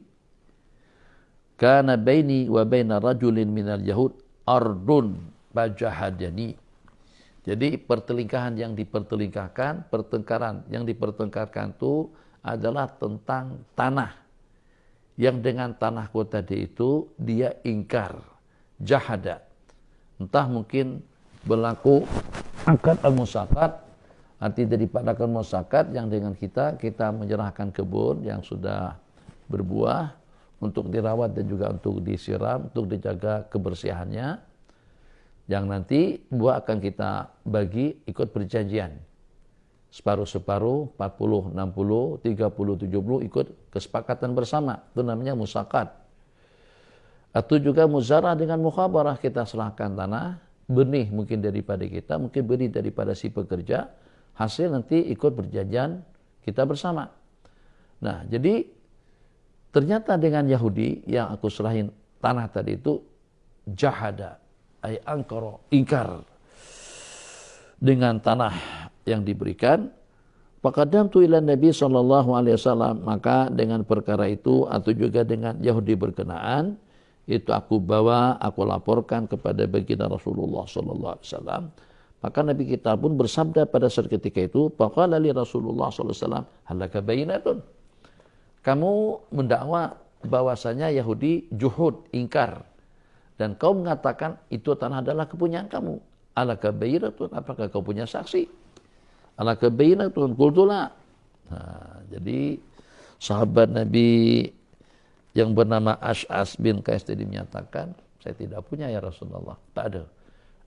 Kana baini wa baina rajulin minal Yahud ardun bajahadani. Jadi pertelingkahan yang dipertelingkahkan, pertengkaran yang dipertengkarkan itu adalah tentang tanah. Yang dengan tanahku tadi itu dia ingkar, jahada. Entah mungkin berlaku akad al-musakat, arti daripada akad al-musakat yang dengan kita menyerahkan kebun yang sudah berbuah untuk dirawat dan juga untuk disiram, untuk dijaga kebersihannya. Yang nanti buah akan kita bagi ikut perjanjian. Separuh-separuh, 40, 60, 30, 70 ikut kesepakatan bersama. Itu namanya musakat. Atau juga muzarah dengan mukhabarah, kita serahkan tanah, benih mungkin daripada kita, mungkin benih daripada si pekerja, hasil nanti ikut perjanjian kita bersama. Nah, jadi ternyata dengan Yahudi yang aku serahin tanah tadi itu jahada, ay angkara, ingkar dengan tanah yang diberikan. Faqadamtu ila Nabi sallallahu alaihi wasallam, maka dengan perkara itu atau juga dengan Yahudi berkenaan itu aku bawa, aku laporkan kepada baginda Rasulullah sallallahu alaihi wasallam. Maka Nabi kita pun bersabda pada saat ketika itu, faqala li Rasulullah sallallahu alaihi wasallam, halaka bayyinatun. Kamu mendakwa bahwasanya Yahudi juhud, ingkar, dan kau mengatakan itu tanah adalah kepunyaan kamu. Alaka bayyinatun, apakah kau punya saksi? Alaka bayyinatun, qultula. Nah, jadi sahabat Nabi yang bernama Ash'as bin Qais tadi menyatakan, saya tidak punya ya Rasulullah. Tak ada.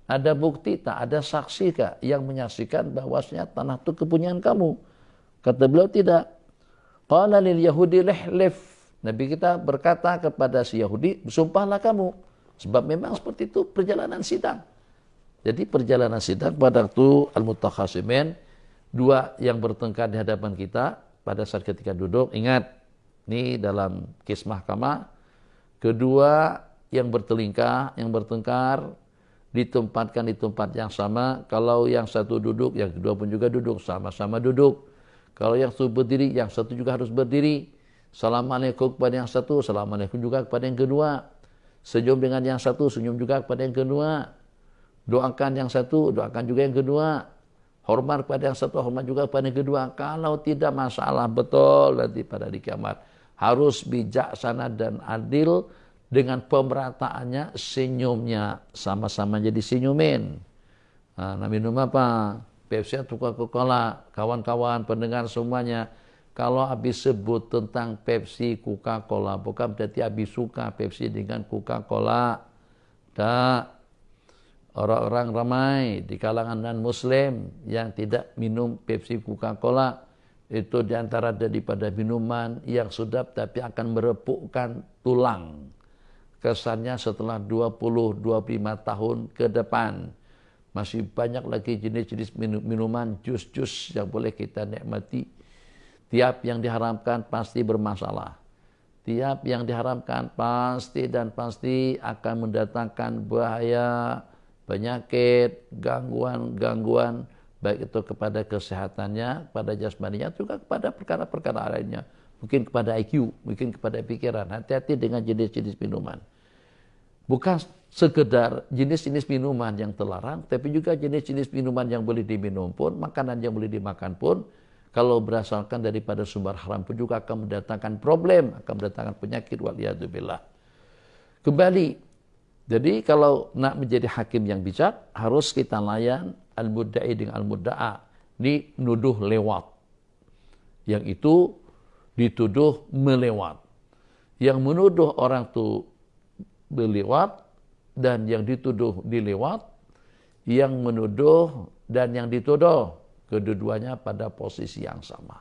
Ada bukti, tak ada saksi kah yang menyaksikan bahwasanya tanah itu kepunyaan kamu? Kata beliau tidak. Qala lil Yahudi lihlif. Nabi kita berkata kepada si Yahudi, bersumpahlah kamu. Sebab memang seperti itu perjalanan sidang. Jadi perjalanan sidang pada waktu al-mutakhasimin, 2 yang bertengkar di hadapan kita pada saat ketika duduk, ingat, ini dalam kes mahkamah, kedua yang bertengkar ditempatkan di tempat yang sama. Kalau yang satu duduk, yang kedua pun juga duduk, sama-sama duduk. Kalau yang satu berdiri, yang satu juga harus berdiri. Assalamualaikum kepada yang satu, assalamualaikum juga kepada yang kedua. Senyum dengan yang satu, senyum juga kepada yang kedua. Doakan yang satu, doakan juga yang kedua. Hormat kepada yang satu, hormat juga kepada yang kedua. Kalau tidak masalah betul nanti pada di kiamat. Harus bijaksana dan adil dengan pemerataannya, senyumnya sama-sama jadi senyumin. Nah, minum apa? Pepsi atau Coca-Cola, kawan-kawan, pendengar semuanya. Kalau habis sebut tentang Pepsi, Coca-Cola, bukan berarti habis suka Pepsi dengan Coca-Cola. Tak. Orang-orang ramai di kalangan non-muslim yang tidak minum Pepsi, Coca-Cola. Itu diantara daripada minuman yang sedap tapi akan merepukkan tulang. Kesannya setelah 20-25 tahun ke depan. Masih banyak lagi jenis-jenis minuman, jus-jus yang boleh kita nikmati. Tiap yang diharamkan pasti bermasalah. Tiap yang diharamkan pasti dan pasti akan mendatangkan bahaya penyakit, gangguan baik itu kepada kesehatannya, pada jasmaninya, juga kepada perkara-perkara lainnya. Mungkin kepada IQ, mungkin kepada pikiran. Hati-hati dengan jenis-jenis minuman. Bukan sekedar jenis-jenis minuman yang terlarang, tapi juga jenis-jenis minuman yang boleh diminum pun, makanan yang boleh dimakan pun, kalau berasalkan daripada sumber haram pun juga akan mendatangkan problem, akan mendatangkan penyakit, waliyadzubillah. Kembali, jadi kalau nak menjadi hakim yang bijak, harus kita layan al-mudda'i dengan al-mudda'a. Ini nuduh lewat. Yang itu dituduh melewat. Yang menuduh orang itu berlewat dan yang dituduh dilewat, yang menuduh dan yang dituduh, kedua-duanya pada posisi yang sama.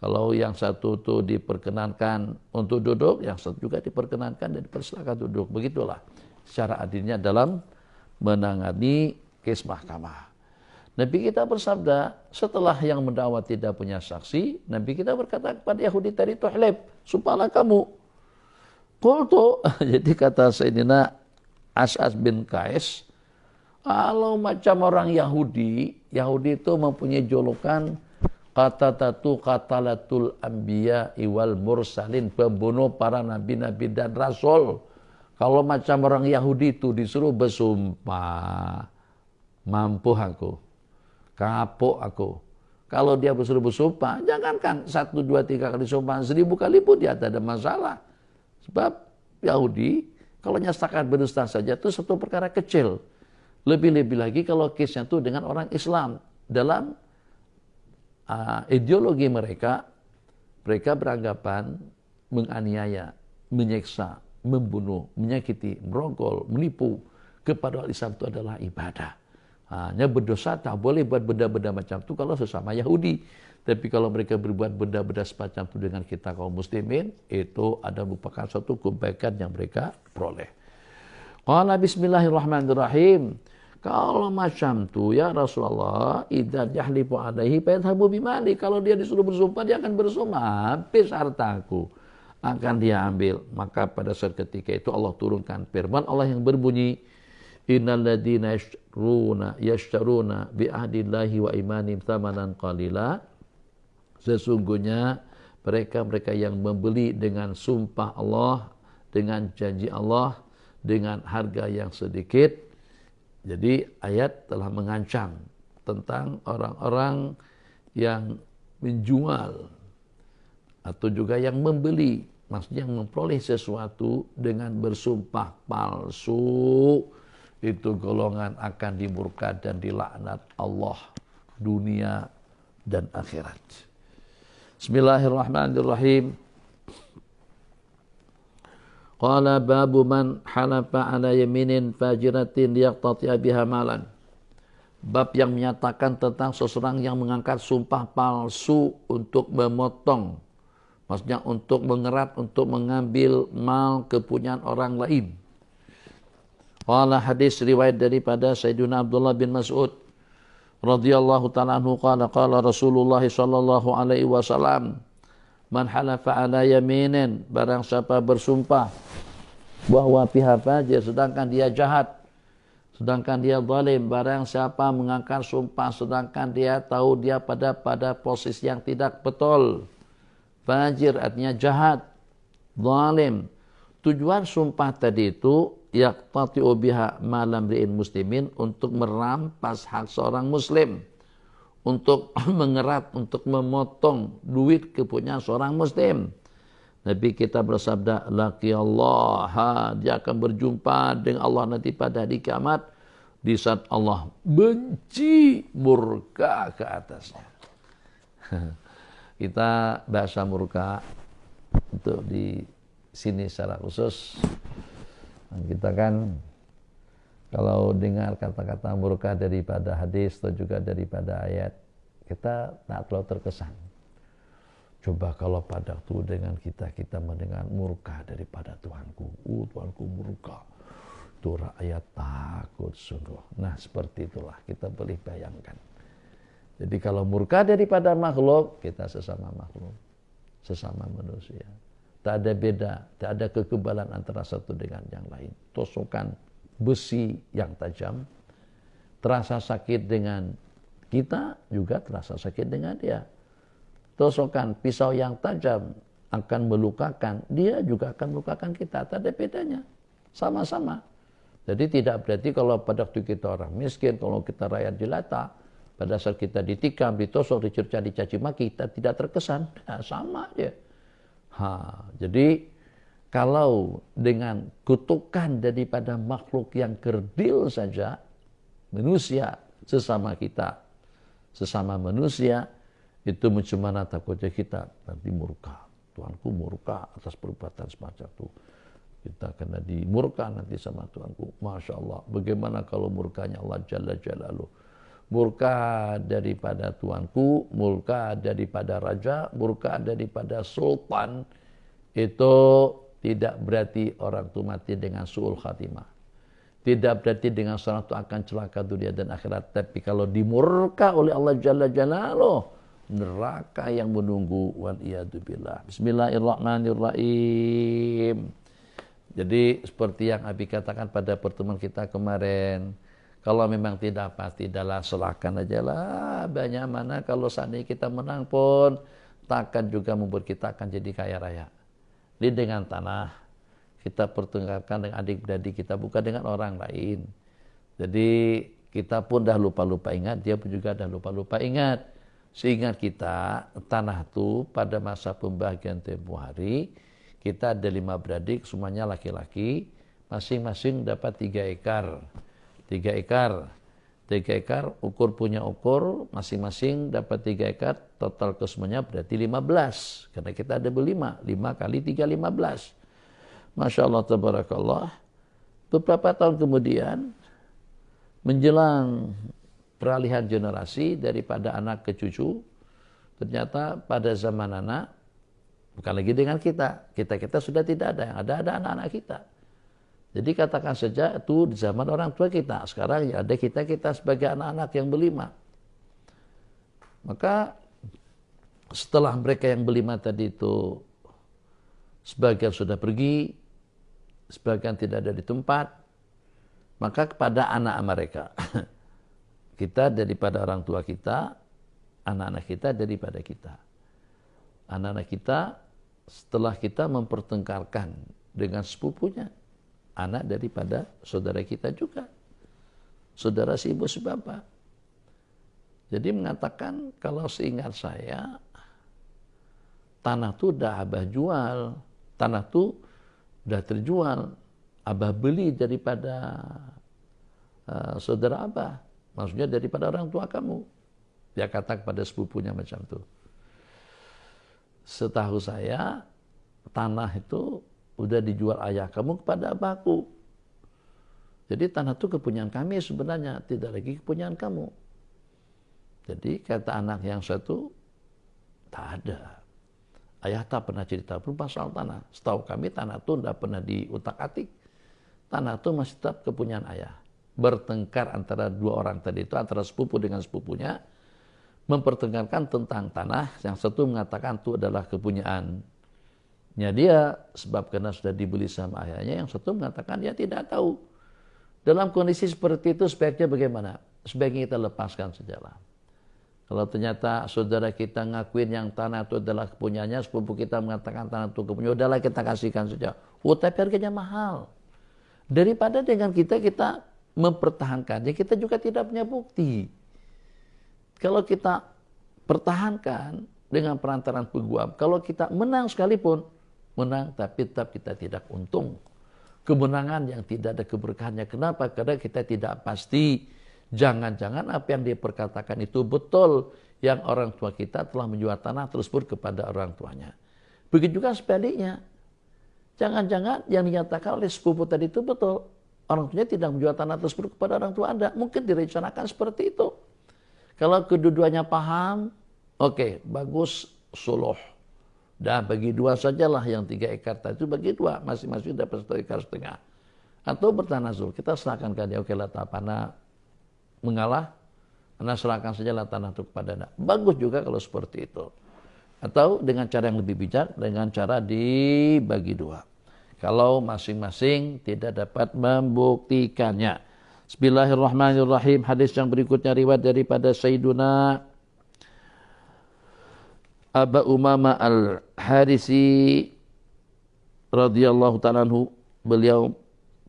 Kalau yang satu itu diperkenankan untuk duduk, yang satu juga diperkenankan dan dipersilakan duduk. Begitulah secara adilnya dalam menangani kes mahkamah. Nabi kita bersabda, setelah yang mendakwa tidak punya saksi, Nabi kita berkata kepada Yahudi tadi, tuhlib, sumpahlah kamu. Qultu, jadi kata Sayyidina As'ad bin Qais, kalau macam orang Yahudi itu mempunyai julukan qatalatul anbiya wal mursalin, pembunuh para nabi-nabi dan rasul. Kalau macam orang Yahudi itu disuruh bersumpah, mampu aku, kapok aku. Kalau dia disuruh bersumpah, jangankan 1, 2, 3 kali sumpah, 1000 kali pun dia tak ada masalah. Sebab Yahudi, kalau nyatakan berdusta saja itu satu perkara kecil. Lebih-lebih lagi kalau kesnya itu dengan orang Islam. Dalam ideologi mereka beranggapan menganiaya, menyiksa, membunuh, menyakiti, merogol, menipu kepada orang Islam itu adalah ibadah. Hanya berdosa tak boleh buat benda-benda macam itu kalau sesama Yahudi. Tapi kalau mereka berbuat benda-benda semacam itu dengan kita kaum muslimin, itu ada merupakan suatu kebaikan yang mereka peroleh. Qala bismillahirrahmanirrahim. Kalau macam tu ya Rasulullah, idza yahlifu alaihi fa yadhhabu bimali. Kalau dia disuruh bersumpah, dia akan bersumpah, habis hartaku akan dia ambil. Maka pada saat ketika itu Allah turunkan firman Allah yang berbunyi, innal ladzina yashtaruna bi ahdillahi wa imanihim tsamanan qalila. Sesungguhnya mereka yang membeli dengan sumpah Allah, dengan janji Allah, dengan harga yang sedikit. Jadi ayat telah mengancam tentang orang-orang yang menjual atau juga yang membeli, maksudnya yang memperoleh sesuatu dengan bersumpah palsu. Itu golongan akan dimurka dan dilaknat Allah dunia dan akhirat. Bismillahirrahmanirrahim. Qala babu man halafa ala yaminin fajiratin liyaqtati'a biha malan. Bab yang menyatakan tentang seseorang yang mengangkat sumpah palsu untuk memotong, maksudnya untuk mengerat, untuk mengambil mal kepunyaan orang lain. Qala hadis riwayat daripada Sayyidina Abdullah bin Mas'ud radhiyallahu ta'ala anhu qala Rasulullah sallallahu alaihi wasallam, man halafa ala yaminin, barang siapa bersumpah bahwa pihak fajir sedangkan dia jahat, sedangkan dia zalim, barang siapa mengangkat sumpah sedangkan dia tahu dia pada posisi yang tidak betul. Fajir artinya jahat, zalim. Tujuan sumpah tadi itu yaqtati'u biha malam ri'in muslimin, untuk merampas hak seorang muslim, untuk mengerat, untuk memotong duit kepunyaan seorang muslim. Nabi kita bersabda, laqi Allah, dia akan berjumpa dengan Allah nanti pada hari kiamat, di saat Allah benci, murka ke atasnya. Kita bahasa murka untuk di sini secara khusus. Kita kan kalau dengar kata-kata murka daripada hadis atau juga daripada ayat, kita tak terlalu terkesan. Coba kalau pada waktu dengan kita mendengar murka daripada Tuhanku, Tuhanku murka, itu rakyat takut sungguh. Nah seperti itulah kita boleh bayangkan. Jadi kalau murka daripada makhluk, kita sesama makhluk, sesama manusia. Tak ada beda, tak ada kekebalan antara satu dengan yang lain. Tusukan besi yang tajam, terasa sakit dengan kita, juga terasa sakit dengan dia. Tusukan pisau yang tajam akan melukakan, dia juga akan melukakan kita. Tak ada bedanya, sama-sama. Jadi tidak berarti kalau pada waktu kita orang miskin, kalau kita rakyat jelata, pada saat kita ditikam, ditusuk, dicerca, dicaci maki, kita tidak terkesan. Nah, sama aja. Jadi kalau dengan kutukan daripada makhluk yang kerdil saja, manusia sesama kita, sesama manusia, itu mencemana takutnya kita nanti murka. Tuanku murka atas perbuatan semacam itu. Kita kena dimurka nanti sama Tuanku. Masya Allah. Bagaimana kalau murkanya Allah Jalla Jalaluh? Murka daripada Tuanku, murka daripada Raja, murka daripada Sultan. Itu tidak berarti orang itu mati dengan su'ul khatimah. Tidak berarti dengan seorang itu akan celaka dunia dan akhirat. Tapi kalau dimurka oleh Allah Jalla Jalaluh, neraka yang menunggu. Wal'iyadubillah. Bismillahirrahmanirrahim. Jadi seperti yang Abi katakan pada pertemuan kita kemarin, kalau memang tidak pasti, tidaklah serahkan aja lah. Banyak mana kalau seandainya kita menang pun, takkan juga membuat kita akan jadi kaya raya. Ini dengan tanah, kita pertengkarkan dengan adik-beradik kita, bukan dengan orang lain. Jadi kita pun dah lupa-lupa ingat, dia pun juga dah lupa-lupa ingat. Seingat kita, tanah itu pada masa pembagian tempoh hari, kita ada 5 beradik, semuanya laki-laki, masing-masing dapat 3 ekar. 3 ekar. 3 ekar, ukur punya ukur, masing-masing dapat 3 ekar, total kesemuanya berarti 15. Karena kita ada berlima, 5 kali 3, 15. Masya Allah, tabarakallah. Beberapa tahun kemudian, menjelang peralihan generasi daripada anak ke cucu, ternyata pada zaman anak, bukan lagi dengan kita. Kita sudah tidak ada. Yang ada anak-anak kita. Jadi katakan saja itu di zaman orang tua kita. Sekarang ya ada kita sebagai anak-anak yang berlima. Maka setelah mereka yang berlima tadi itu sebagian sudah pergi, sebagian tidak ada di tempat, maka kepada anak mereka, kita daripada orang tua kita, anak-anak kita daripada kita. Anak-anak kita setelah kita mempertengkarkan dengan sepupunya, anak daripada saudara kita juga, saudara si ibu si bapak. Jadi mengatakan kalau seingat saya, tanah itu udah abah jual, tanah itu udah terjual, abah beli daripada saudara abah, maksudnya daripada orang tua kamu. Dia kata kepada sepupunya macam itu. Setahu saya, tanah itu udah dijual ayah kamu kepada abahku. Jadi tanah itu kepunyaan kami sebenarnya, tidak lagi kepunyaan kamu. Jadi kata anak yang satu, tak ada. Ayah tak pernah cerita pun pasal tanah. Setahu kami tanah itu tidak pernah diutak-atik. Tanah itu masih tetap kepunyaan ayah. Bertengkar antara 2 orang tadi itu, antara sepupu dengan sepupunya, mempertengkarkan tentang tanah. Yang satu mengatakan itu adalah kepunyaannya dia, sebab karena sudah dibeli sama ayahnya. Yang satu mengatakan dia tidak tahu. Dalam kondisi seperti itu sebaiknya bagaimana? Sebaiknya kita lepaskan sajalah. Kalau ternyata saudara kita ngakuin yang tanah itu adalah kepunyaannya, sepupu kita mengatakan tanah itu kepunyaan, udahlah kita kasihkan saja. Tapi harganya mahal. Daripada dengan kita mempertahankannya, kita juga tidak punya bukti. Kalau kita pertahankan dengan perantaraan peguam, kalau kita menang sekalipun, menang tapi tetap kita tidak untung. Kemenangan yang tidak ada keberkahannya. Kenapa? Karena kita tidak pasti. Jangan-jangan apa yang dia perkatakan itu betul. Yang orang tua kita telah menjual tanah tersebut kepada orang tuanya. Begitu juga sebaliknya. Jangan-jangan yang dinyatakan oleh sepupu tadi itu betul. Orang tuanya tidak menjual tanah tersebut kepada orang tua Anda. Mungkin direncanakan seperti itu. Kalau kedua-duanya paham, oke, bagus, suluh. Dan bagi 2 sajalah, yang 3 ekar tadi itu bagi 2, masing-masing dapat 1,5 ekar. Atau bertanazul, kita serahkan ke dia, oke lah tanah mengalah, Anda serahkan sajalah tanah itu kepada Anda. Bagus juga kalau seperti itu. Atau dengan cara yang lebih bijak, dengan cara dibagi 2. kalau masing-masing tidak dapat membuktikannya. Bismillahirrahmanirrahim. Hadis yang berikutnya riwayat daripada Sayyiduna Aba Umamah Al-Harisi radhiyallahu ta'ala anhu. Beliau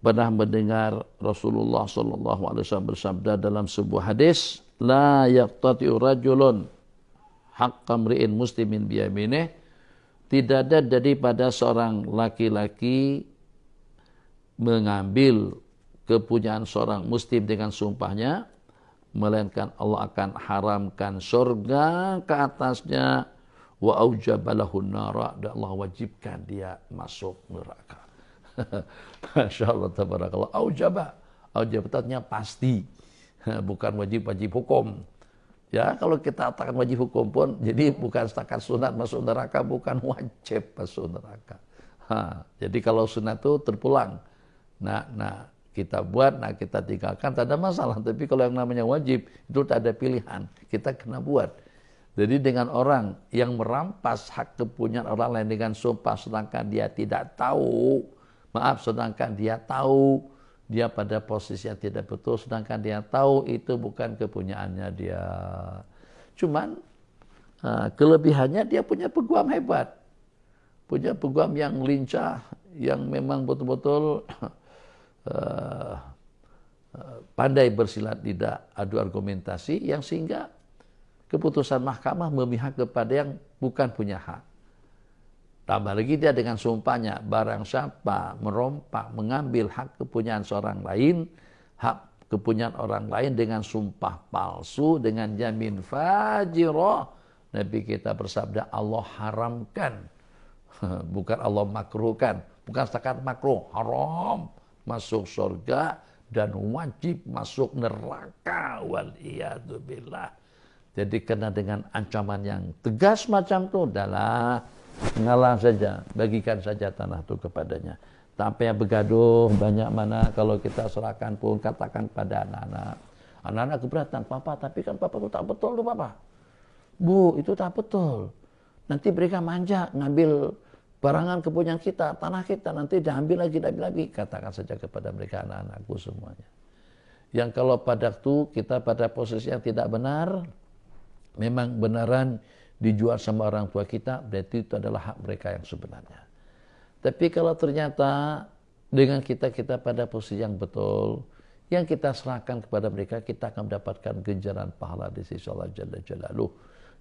pernah mendengar Rasulullah sallallahu alaihi wasallam bersabda dalam sebuah hadis, la yaqtati'u rajulun haqqa mri'in muslimin biyaminih. Tidak ada daripada seorang laki-laki mengambil kepunyaan seorang muslim dengan sumpahnya, melainkan Allah akan haramkan surga ke atasnya, wa aujabalahu nara, dan Allah wajibkan dia masuk neraka. Masya Allah, tabarakallah. Aujabah artinya pasti, bukan wajib hukum. Ya, kalau kita katakan wajib hukum pun, jadi bukan setakat sunat masuk neraka, bukan wajib masuk neraka. Jadi kalau sunat itu terpulang. Nah, kita buat, kita tinggalkan, tak ada masalah. Tapi kalau yang namanya wajib, itu tak ada pilihan. Kita kena buat. Jadi dengan orang yang merampas hak kepunyaan orang lain dengan sumpah, sedangkan dia tidak tahu, sedangkan dia tahu, dia pada posisi yang tidak betul, sedangkan dia tahu itu bukan kepunyaannya dia. Cuman kelebihannya dia punya peguam hebat, punya peguam yang lincah, yang memang betul-betul pandai bersilat lidah, adu argumentasi, yang sehingga keputusan mahkamah memihak kepada yang bukan punya hak. Tambah lagi dia dengan sumpahnya, barang siapa merompak, mengambil hak kepunyaan seorang lain, hak kepunyaan orang lain dengan sumpah palsu, dengan jamin fajirah, Nabi kita bersabda, Allah haramkan, bukan Allah makruhkan, bukan setakat makruh, haram masuk surga dan wajib masuk neraka, wal-iyadu billah. Jadi kena dengan ancaman yang tegas macam itu, adalah ngalah saja, bagikan saja tanah itu kepadanya. Sampai yang begaduh banyak mana, kalau kita serahkan pun katakan pada anak-anak. Anak-anak keberatan, papa, tapi kan papa itu tak betul tuh papa. Bu, itu tak betul. Nanti mereka manja, ngambil barangan kepunyaan kita, tanah kita, nanti diambil lagi. Katakan saja kepada mereka, anak-anakku semuanya. Yang kalau pada itu kita pada posisi yang tidak benar, memang benaran dijual sama orang tua kita, berarti itu adalah hak mereka yang sebenarnya. Tapi kalau ternyata dengan kita pada posisi yang betul, yang kita serahkan kepada mereka, kita akan mendapatkan ganjaran pahala di sisi Allah Jalla Jalaluh.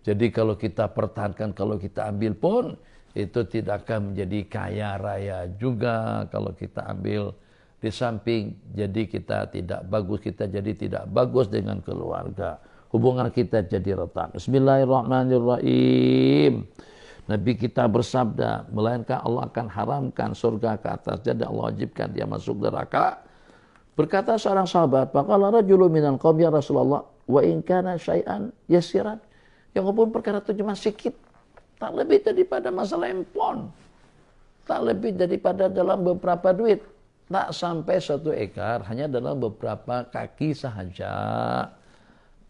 Jadi kalau kita pertahankan, kalau kita ambil pun, itu tidak akan menjadi kaya raya juga. Kalau kita ambil di samping, jadi kita tidak bagus, kita jadi tidak bagus dengan keluarga. Hubungan kita jadi retak. Bismillahirrahmanirrahim. Nabi kita bersabda, melainkan Allah akan haramkan surga ke atas, jadi Allah wajibkan dia masuk neraka. Berkata seorang sahabat, faqala rajulun minal qaum ya Rasulullah, wa in kana syai'an yasiran. Yang walaupun perkara itu cuma sedikit, tak lebih daripada masalah handphone, tak lebih daripada dalam beberapa duit, tak sampai 1 ekar, hanya dalam beberapa kaki sahaja.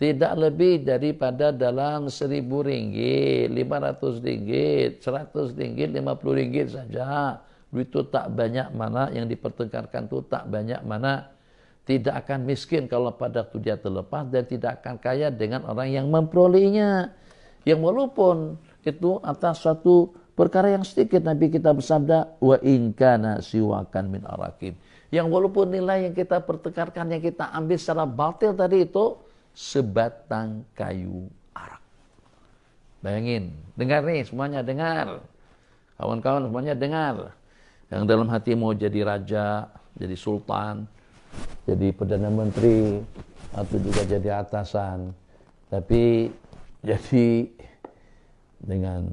Tidak lebih daripada dalam 1.000 ringgit, 500 ringgit, 100 ringgit, 50 ringgit saja. Duit itu tak banyak mana, yang dipertengkarkan itu tak banyak mana. Tidak akan miskin kalau pada waktu dia terlepas, dan tidak akan kaya dengan orang yang memperolehnya. Yang walaupun itu atas suatu perkara yang sedikit, Nabi kita bersabda, wa in kana siwakan min arakin. Yang walaupun nilai yang kita pertengkarkan, yang kita ambil secara batil tadi itu, sebatang kayu arak. Bayangin, dengar nih semuanya, dengar. Kawan-kawan semuanya dengar. Yang dalam hati mau jadi raja, jadi sultan, jadi perdana menteri, atau juga jadi atasan. Tapi jadi dengan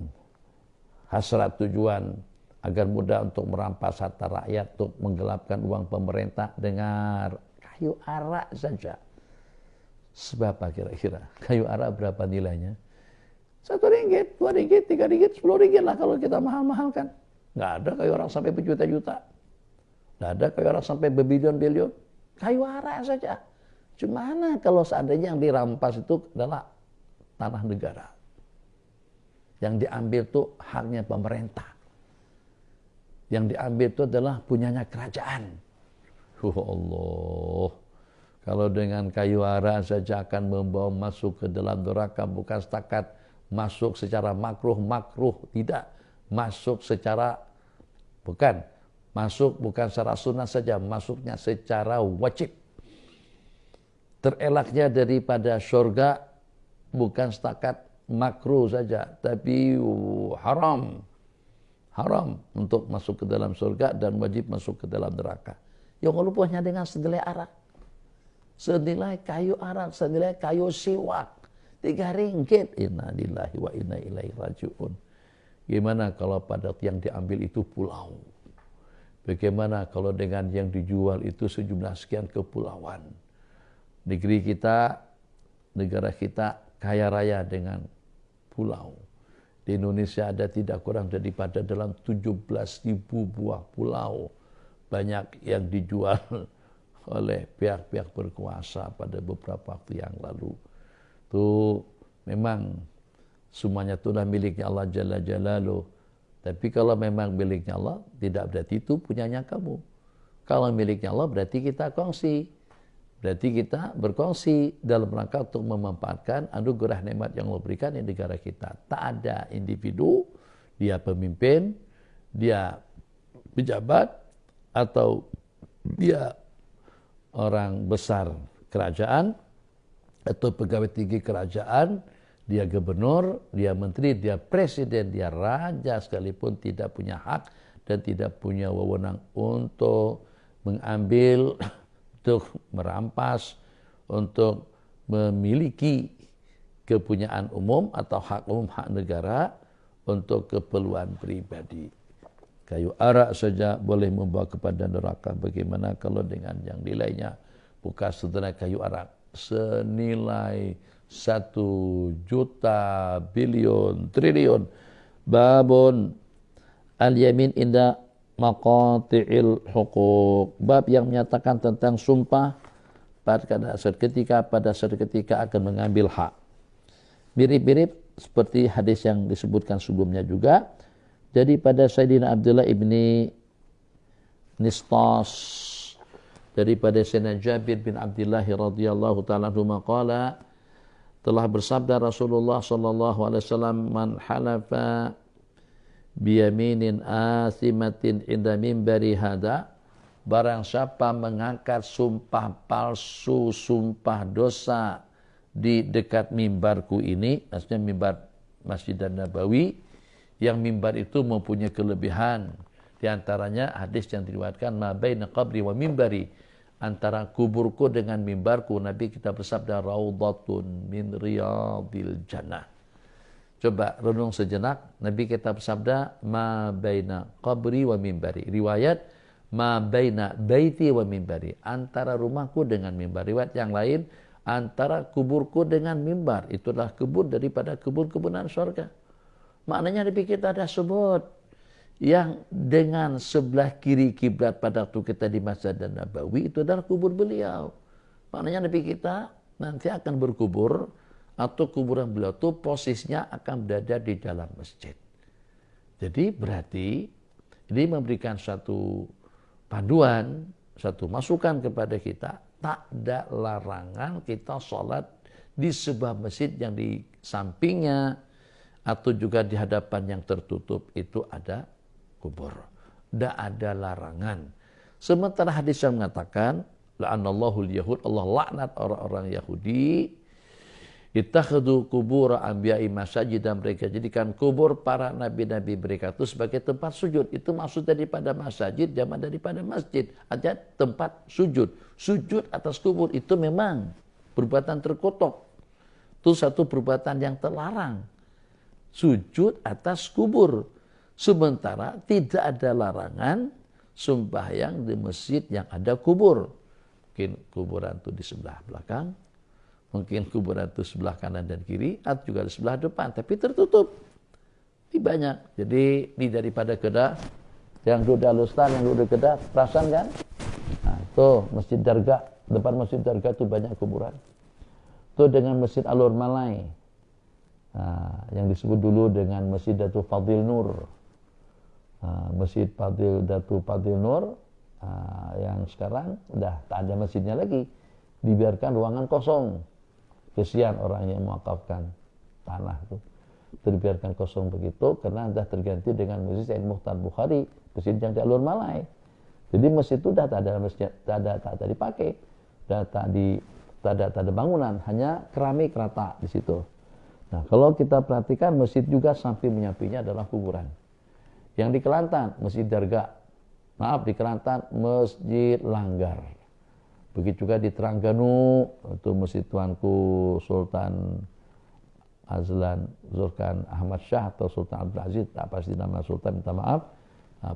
hasrat tujuan agar mudah untuk merampas harta rakyat, untuk menggelapkan uang pemerintah, dengar, kayu arak saja. Seberapa kira-kira? Kayu arak berapa nilainya? 1 ringgit, 2 ringgit, 3 ringgit, 10 ringgit lah kalau kita mahal-mahalkan. Nggak ada kayu arak sampai berjuta-juta. Nggak ada kayu arak sampai berbilion-bilion. Kayu arak saja. Cuma kalau seandainya yang dirampas itu adalah tanah negara. Yang diambil itu haknya pemerintah. Yang diambil itu adalah punyanya kerajaan. Allah. Kalau dengan kayu ara saja akan membawa masuk ke dalam neraka, bukan setakat masuk secara makruh, tidak. Masuk secara, bukan secara sunnah saja, masuknya secara wajib. Terelaknya daripada surga bukan setakat makruh saja, tapi haram untuk masuk ke dalam surga dan wajib masuk ke dalam neraka. Yang lupuhnya dengan senilai arak, senilai kayu arak, senilai kayu siwak, 3 ringgit. Inna lillahi wa inna ilaihi raji'un. Gimana kalau pada yang diambil itu pulau? Bagaimana kalau dengan yang dijual itu sejumlah sekian kepulauan? Negeri kita, negara kita kaya raya dengan pulau. Di Indonesia ada tidak kurang daripada dalam 17.000 buah pulau. Banyak yang dijual oleh pihak-pihak berkuasa pada beberapa waktu yang lalu. Itu memang semuanya itulah miliknya Allah Jalla Jalaluh. Tapi kalau memang miliknya Allah, tidak berarti itu punyanya kamu. Kalau miliknya Allah berarti kita kongsi. Berarti kita berkongsi dalam rangka untuk memanfaatkan anugerah nikmat yang Allah berikan di negara kita. Tak ada individu, dia pemimpin, dia pejabat, atau dia orang besar kerajaan, atau pegawai tinggi kerajaan, dia gubernur, dia menteri, dia presiden, dia raja sekalipun tidak punya hak dan tidak punya wewenang untuk mengambil, untuk merampas, untuk memiliki kepunyaan umum atau hak umum, hak negara untuk keperluan pribadi. Kayu arak saja boleh membawa kepada neraka. Bagaimana kalau dengan yang nilainya bukan senilai kayu arak, senilai 1 juta bilion triliun. Babun al-yamin inda maqati'il huquq. Bab yang menyatakan tentang sumpah pada saat ketika akan mengambil hak. Mirip-mirip seperti hadis yang disebutkan sebelumnya juga. Jadi pada Sayyidina Abdullah ibni Nistas, daripada Sayyidina Jabir bin Abdullah radhiyallahu ta'ala anhu qala, telah bersabda Rasulullah sallallahu alaihi wasallam, man halafa biyaminin asimatin inda mimbari hada, barang siapa mengangkat sumpah palsu, sumpah dosa di dekat mimbarku ini, maksudnya mimbar Masjid Nabawi, yang mimbar itu mempunyai kelebihan. Di antaranya hadis yang diriwayatkan, ma baina qabri wa mimbari, antara kuburku dengan mimbarku, Nabi kita bersabda, raudhatun min riyadil jannah. Coba renung sejenak, Nabi kita bersabda, ma baina qabri wa mimbari. Riwayat, ma baina baiti wa mimbari, antara rumahku dengan mimbar. Riwayat yang lain, antara kuburku dengan mimbar. Itulah kebun daripada kebun-kebunan surga. Maknanya Nabi kita ada sebut yang dengan sebelah kiri kiblat pada waktu kita di Masjid Nabawi itu adalah kubur beliau. Maknanya Nabi kita nanti akan berkubur, atau kuburan beliau itu posisinya akan berada di dalam masjid. Jadi berarti ini memberikan satu panduan, satu masukan kepada kita, tak ada larangan kita sholat di sebuah masjid yang di sampingnya atau juga di hadapan yang tertutup itu ada kubur. Tidak ada larangan. Sementara hadis yang mengatakan, la'anallahu al-yahud, Allah laknat orang-orang Yahudi, ittakhadhu qubur anbiya'i masajid, dan mereka jadikan kubur para nabi-nabi mereka itu sebagai tempat sujud. Itu maksud daripada masjid, jamak daripada masjid, ada tempat sujud. Sujud atas kubur itu memang perbuatan terkutuk. Itu satu perbuatan yang terlarang. Sujud atas kubur. Sementara tidak ada larangan sembahyang di masjid yang ada kubur. Mungkin kuburan itu di sebelah belakang, mungkin kuburan itu sebelah kanan dan kiri, atau juga di sebelah depan, tapi tertutup. Ini banyak. Jadi ini daripada Kedah, yang duduk Alustan, yang duduk Kedah, perasaan kan? Nah, tuh Masjid Dargah, depan Masjid Dargah itu banyak kuburan. Tuh dengan Masjid Alur Malai, nah, yang disebut dulu dengan Masjid Datul Fadil Nur. Masjid Fadil Datu Fadil Nur, yang sekarang udah tak ada masjidnya lagi, dibiarkan ruangan kosong. Kesian orang yang mewakafkan tanah itu, terbiarkan kosong begitu karena sudah terganti dengan Masjid Said Mukhtar Bukhari, masjid yang di Alur Malai. Jadi masjid itu sudah tak ada dipakai, sudah tak ada bangunan, hanya keramik rata di situ. Nah, kalau kita perhatikan masjid juga samping menyampingnya adalah kuburan. Yang di Kelantan, Masjid Darga. Maaf, di Kelantan, Masjid Langgar. Begitu juga di Terengganu, itu Masjid Tuanku Sultan Azlan Zulkan Ahmad Shah atau Sultan Abdul Aziz, tak pasti nama Sultan, minta maaf.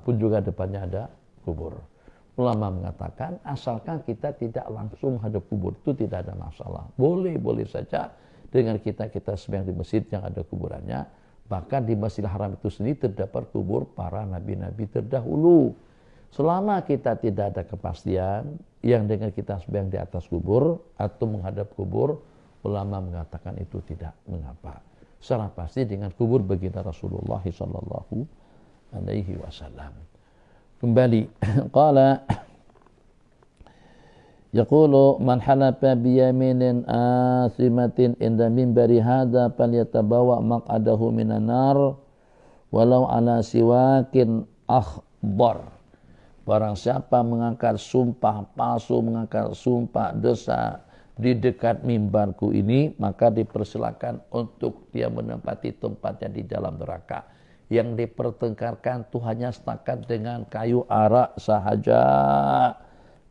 Pun juga depannya ada kubur. Ulama mengatakan, asalkan kita tidak langsung hadap kubur, itu tidak ada masalah. Boleh saja dengan kita sembahyang di masjid yang ada kuburannya. Bahkan di Masjidil Haram itu sendiri terdapat kubur para nabi-nabi terdahulu. Selama kita tidak ada kepastian yang dengan kita sembahyang di atas kubur atau menghadap kubur, ulama mengatakan itu tidak mengapa. Secara pasti dengan kubur baginda Rasulullah sallallahu alaihi wasallam. Kembali, qala yaqulu man halafa biyaminin asimatin inda minbari hadza falyatabawa maq'adahu minan nar walau ala siwakin akhbar. Barang siapa mengangkat sumpah palsu, mengangkat sumpah dosa di dekat mimbarku ini, maka dipersilakan untuk dia menempati tempatnya di dalam neraka. Yang dipertengkarkan itu hanya setakat dengan kayu arak sahaja.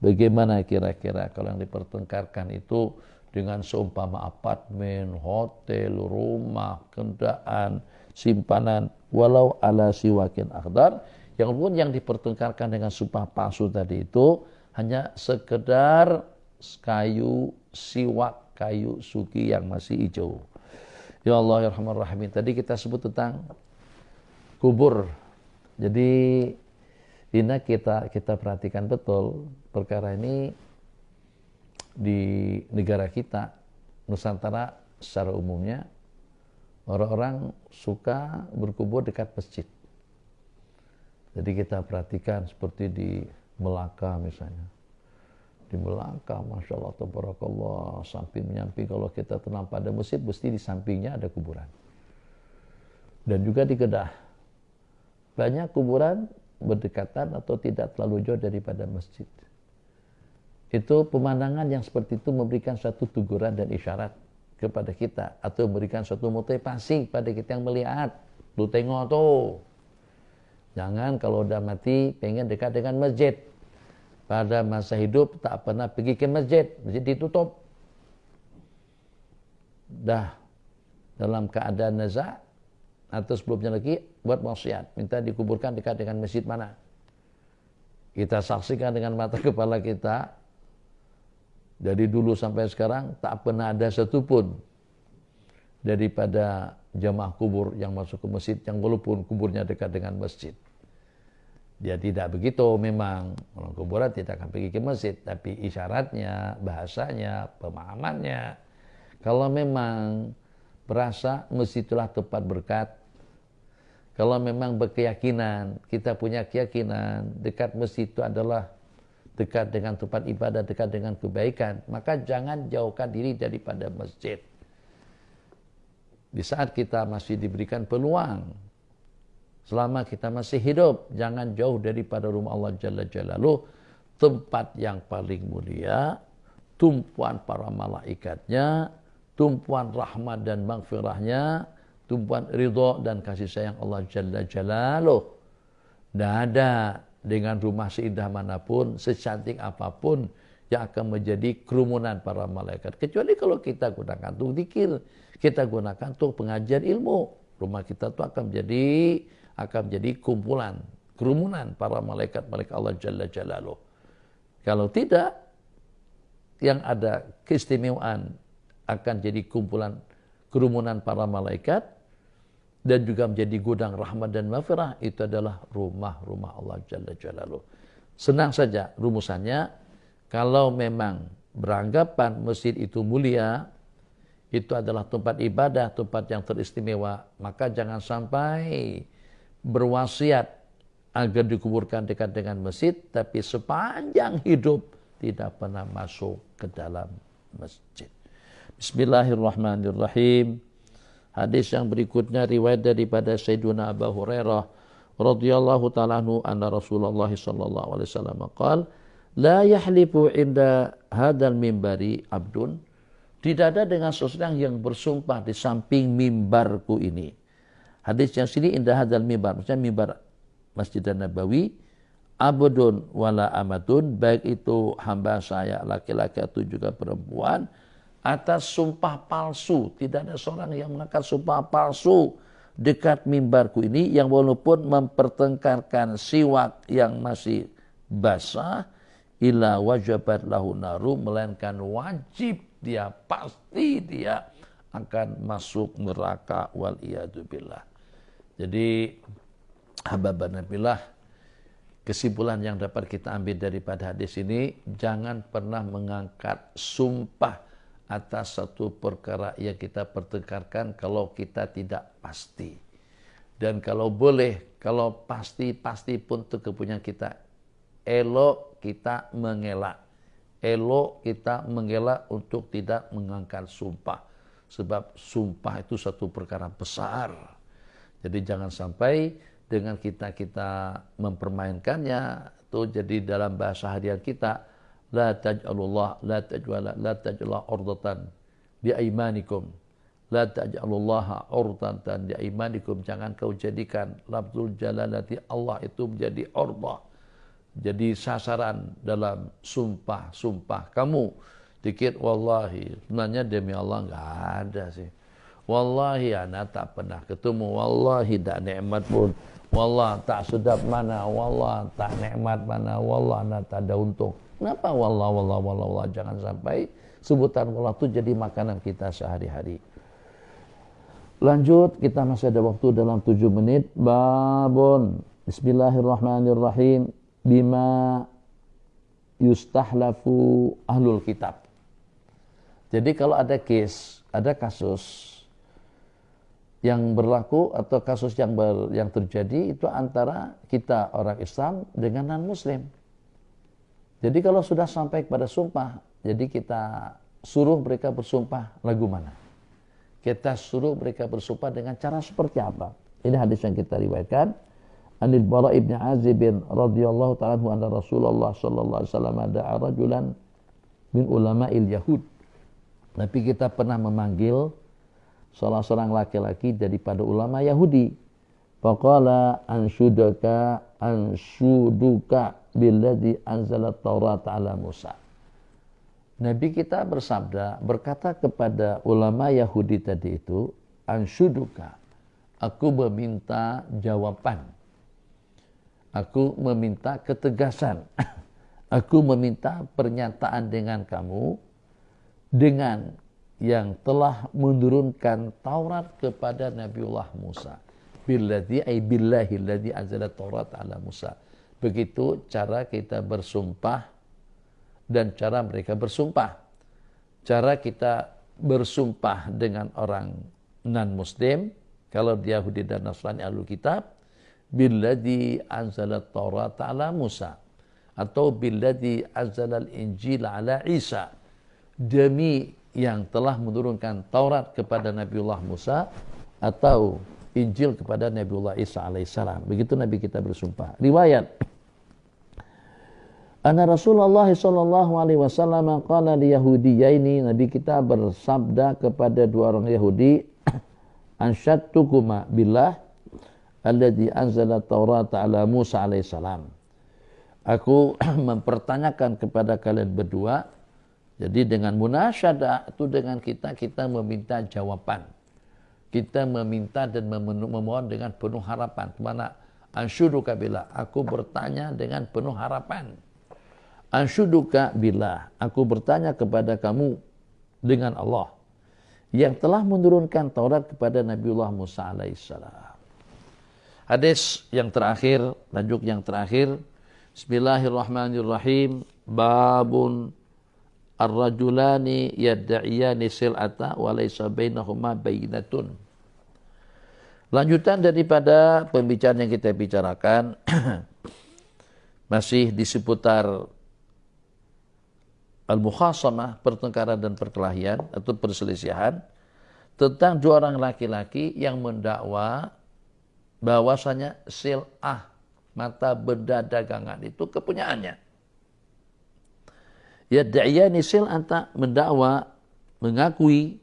Bagaimana kira-kira kalau yang dipertengkarkan itu dengan seumpama apartemen, hotel, rumah, kendaraan, simpanan, walau ala siwakin akhdar, yang pun yang dipertengkarkan dengan sumpah palsu tadi itu hanya sekedar kayu siwak, kayu suki yang masih hijau. Ya Allah ya Rahman Rahimin. Tadi kita sebut tentang kubur. Jadi ini kita perhatikan betul perkara ini di negara kita, Nusantara secara umumnya, orang-orang suka berkubur dekat masjid. Jadi kita perhatikan seperti di Melaka misalnya. Di Melaka, Masya Allah, Tabarakallah, samping menyamping kalau kita terlampau pada masjid, mesti di sampingnya ada kuburan. Dan juga di Kedah. Banyak kuburan berdekatan atau tidak terlalu jauh daripada masjid. Itu pemandangan yang seperti itu memberikan suatu teguran dan isyarat kepada kita, atau memberikan suatu motivasi pada kita yang melihat. Lu tengok tuh, jangan kalau udah mati pengen dekat dengan masjid. Pada masa hidup tak pernah pergi ke masjid, masjid ditutup. Dah dalam keadaan naza atau sebelumnya lagi buat maksiat, minta dikuburkan dekat dengan masjid mana. Kita saksikan dengan mata kepala kita, dari dulu sampai sekarang tak pernah ada satupun daripada jamaah kubur yang masuk ke masjid yang walaupun kuburnya dekat dengan masjid. Dia tidak begitu memang, orang kuburan tidak akan pergi ke masjid, tapi isyaratnya, bahasanya, pemahamannya. Kalau memang berasa masjid itulah tempat berkat, kalau memang berkeyakinan, kita punya keyakinan dekat masjid itu adalah dekat dengan tempat ibadah, dekat dengan kebaikan, maka jangan jauhkan diri daripada masjid. Di saat kita masih diberikan peluang, selama kita masih hidup, jangan jauh daripada rumah Allah Jalla Jalaluh, tempat yang paling mulia, tumpuan para malaikatnya, tumpuan rahmat dan maghfirahnya, tumpuan ridha dan kasih sayang Allah Jalla Jalaluh. Tidak ada dengan rumah seindah manapun, secantik apapun yang akan menjadi kerumunan para malaikat. Kecuali kalau kita gunakan untuk zikir, kita gunakan untuk pengajian ilmu. Rumah kita itu akan menjadi kumpulan, kerumunan para malaikat-malaikat Allah Jalla Jalaluh. Kalau tidak, yang ada keistimewaan akan jadi kumpulan, kerumunan para malaikat, dan juga menjadi gudang rahmat dan maghfirah, itu adalah rumah-rumah Allah Jalla Jalaluh. Senang saja rumusannya, kalau memang beranggapan masjid itu mulia, itu adalah tempat ibadah, tempat yang teristimewa, maka jangan sampai berwasiat agar dikuburkan dekat dengan masjid, tapi sepanjang hidup tidak pernah masuk ke dalam masjid. Bismillahirrahmanirrahim. Hadis yang berikutnya riwayat daripada Sayyiduna Abu Hurairah radhiyallahu ta'ala anhu anna Rasulullah sallallahu alaihi wasallam qala la yahlifu inda hadzal mimbari abdun. Tidak ada dengan seseorang yang bersumpah di samping mimbarku ini. Hadis yang sini inda hadzal mimbar, maksudnya mimbar Masjid Nabawi, abdun wala amatun, baik itu hamba saya laki-laki atau juga perempuan, atas sumpah palsu. Tidak ada seorang yang mengangkat sumpah palsu dekat mimbarku ini, yang walaupun mempertengkarkan siwak yang masih basah, illa wajabat lahu naru, melainkan wajib dia, pasti dia akan masuk neraka, wal iyadu billah. Jadi Habibanabillah, kesimpulan yang dapat kita ambil daripada hadis ini, jangan pernah mengangkat sumpah atas satu perkara yang kita pertengkarkan kalau kita tidak pasti. Dan kalau boleh, kalau pasti pun itu kepunyaan kita, elok kita mengelak. Elok kita mengelak untuk tidak mengangkat sumpah. Sebab sumpah itu satu perkara besar. Jadi jangan sampai dengan kita mempermainkannya, itu jadi dalam bahasa harian kita, la taj'alullah urdatan bi aimanikum, la taj'alullaha urdatan bi aimanikum, jangan kau jadikan lafzul jalalati Allah itu menjadi urdah, jadi sasaran dalam sumpah kamu. Dikit wallahi, sebenarnya demi Allah enggak ada sih. Wallahi anak tak pernah ketemu, wallahi tak nikmat pun, wallah tak sedap mana, wallah tak nikmat mana, wallah anak tak ada untung. Kenapa wallah, jangan sampai sebutan wallah itu jadi makanan kita sehari-hari. Lanjut, kita masih ada waktu dalam 7 menit. Babun, bismillahirrahmanirrahim, bima yustahlafu ahlul kitab. Jadi kalau ada kasus yang berlaku atau kasus yang terjadi itu antara kita orang Islam dengan non-Muslim. Jadi kalau sudah sampai kepada sumpah, jadi kita suruh mereka bersumpah lagu mana? Kita suruh mereka bersumpah dengan cara seperti apa? Ini hadis yang kita riwayatkan. Anil Bara ibn Azib radhiyallahu ta'ala anhu anna Rasulullah sallallahu alaihi wasallam da'a rajulan min ulama'il Yahud. Tapi kita pernah memanggil salah seorang laki-laki daripada ulama Yahudi. Faqala anshuduka billadzi anzala Taurat ala Musa. Nabi kita berkata kepada ulama Yahudi tadi itu, anshuduka, aku meminta jawaban. Aku meminta ketegasan. Aku meminta pernyataan dengan kamu dengan yang telah menurunkan Taurat kepada Nabiullah Musa. Billadzi ay billahi alladzi anzala Taurat ala Musa. Begitu cara kita bersumpah dan cara mereka bersumpah. Cara kita bersumpah dengan orang non-Muslim, kalau dia Yahudi dan Nasrani Ahlul Kitab, billadzi anzala Taurat ala Musa, atau billadzi anzala al-Injil ala Isa, demi yang telah menurunkan Taurat kepada Nabiullah Musa atau Injil kepada Nabiullah Isa alaihissalam. Begitu Nabi kita bersumpah. Riwayat, anna Rasulullah sallallahu alaihi wasallam qala li yahudiyaini, Nabi kita bersabda kepada dua orang Yahudi, ansyadtukuma billah alladzi anzala Taurat ala Musa alaihissalam. Aku mempertanyakan kepada kalian berdua. Jadi dengan munasyadah itu dengan kita meminta jawaban. Kita meminta dan memohon dengan penuh harapan. Kemana? Anshuduka billah, aku bertanya dengan penuh harapan. Anshuduka billah, aku bertanya kepada kamu dengan Allah yang telah menurunkan Taurat kepada Nabiullah Musa alaihissalam. Hadis yang terakhir, lanjut yang terakhir. Bismillahirrahmanirrahim. Babun ar-rajulani yadda'iyani sil'ata wa laysa bainahuma bainatun. Lanjutan daripada pembicaraan yang kita bicarakan masih di seputar al-mukhasamah, pertengkaran dan perkelahian atau perselisihan tentang dua orang laki-laki yang mendakwa bahwasanya sil'ah, mata benda dagangan itu kepunyaannya. Yad'iyani sil'ata, mendakwa, mengakui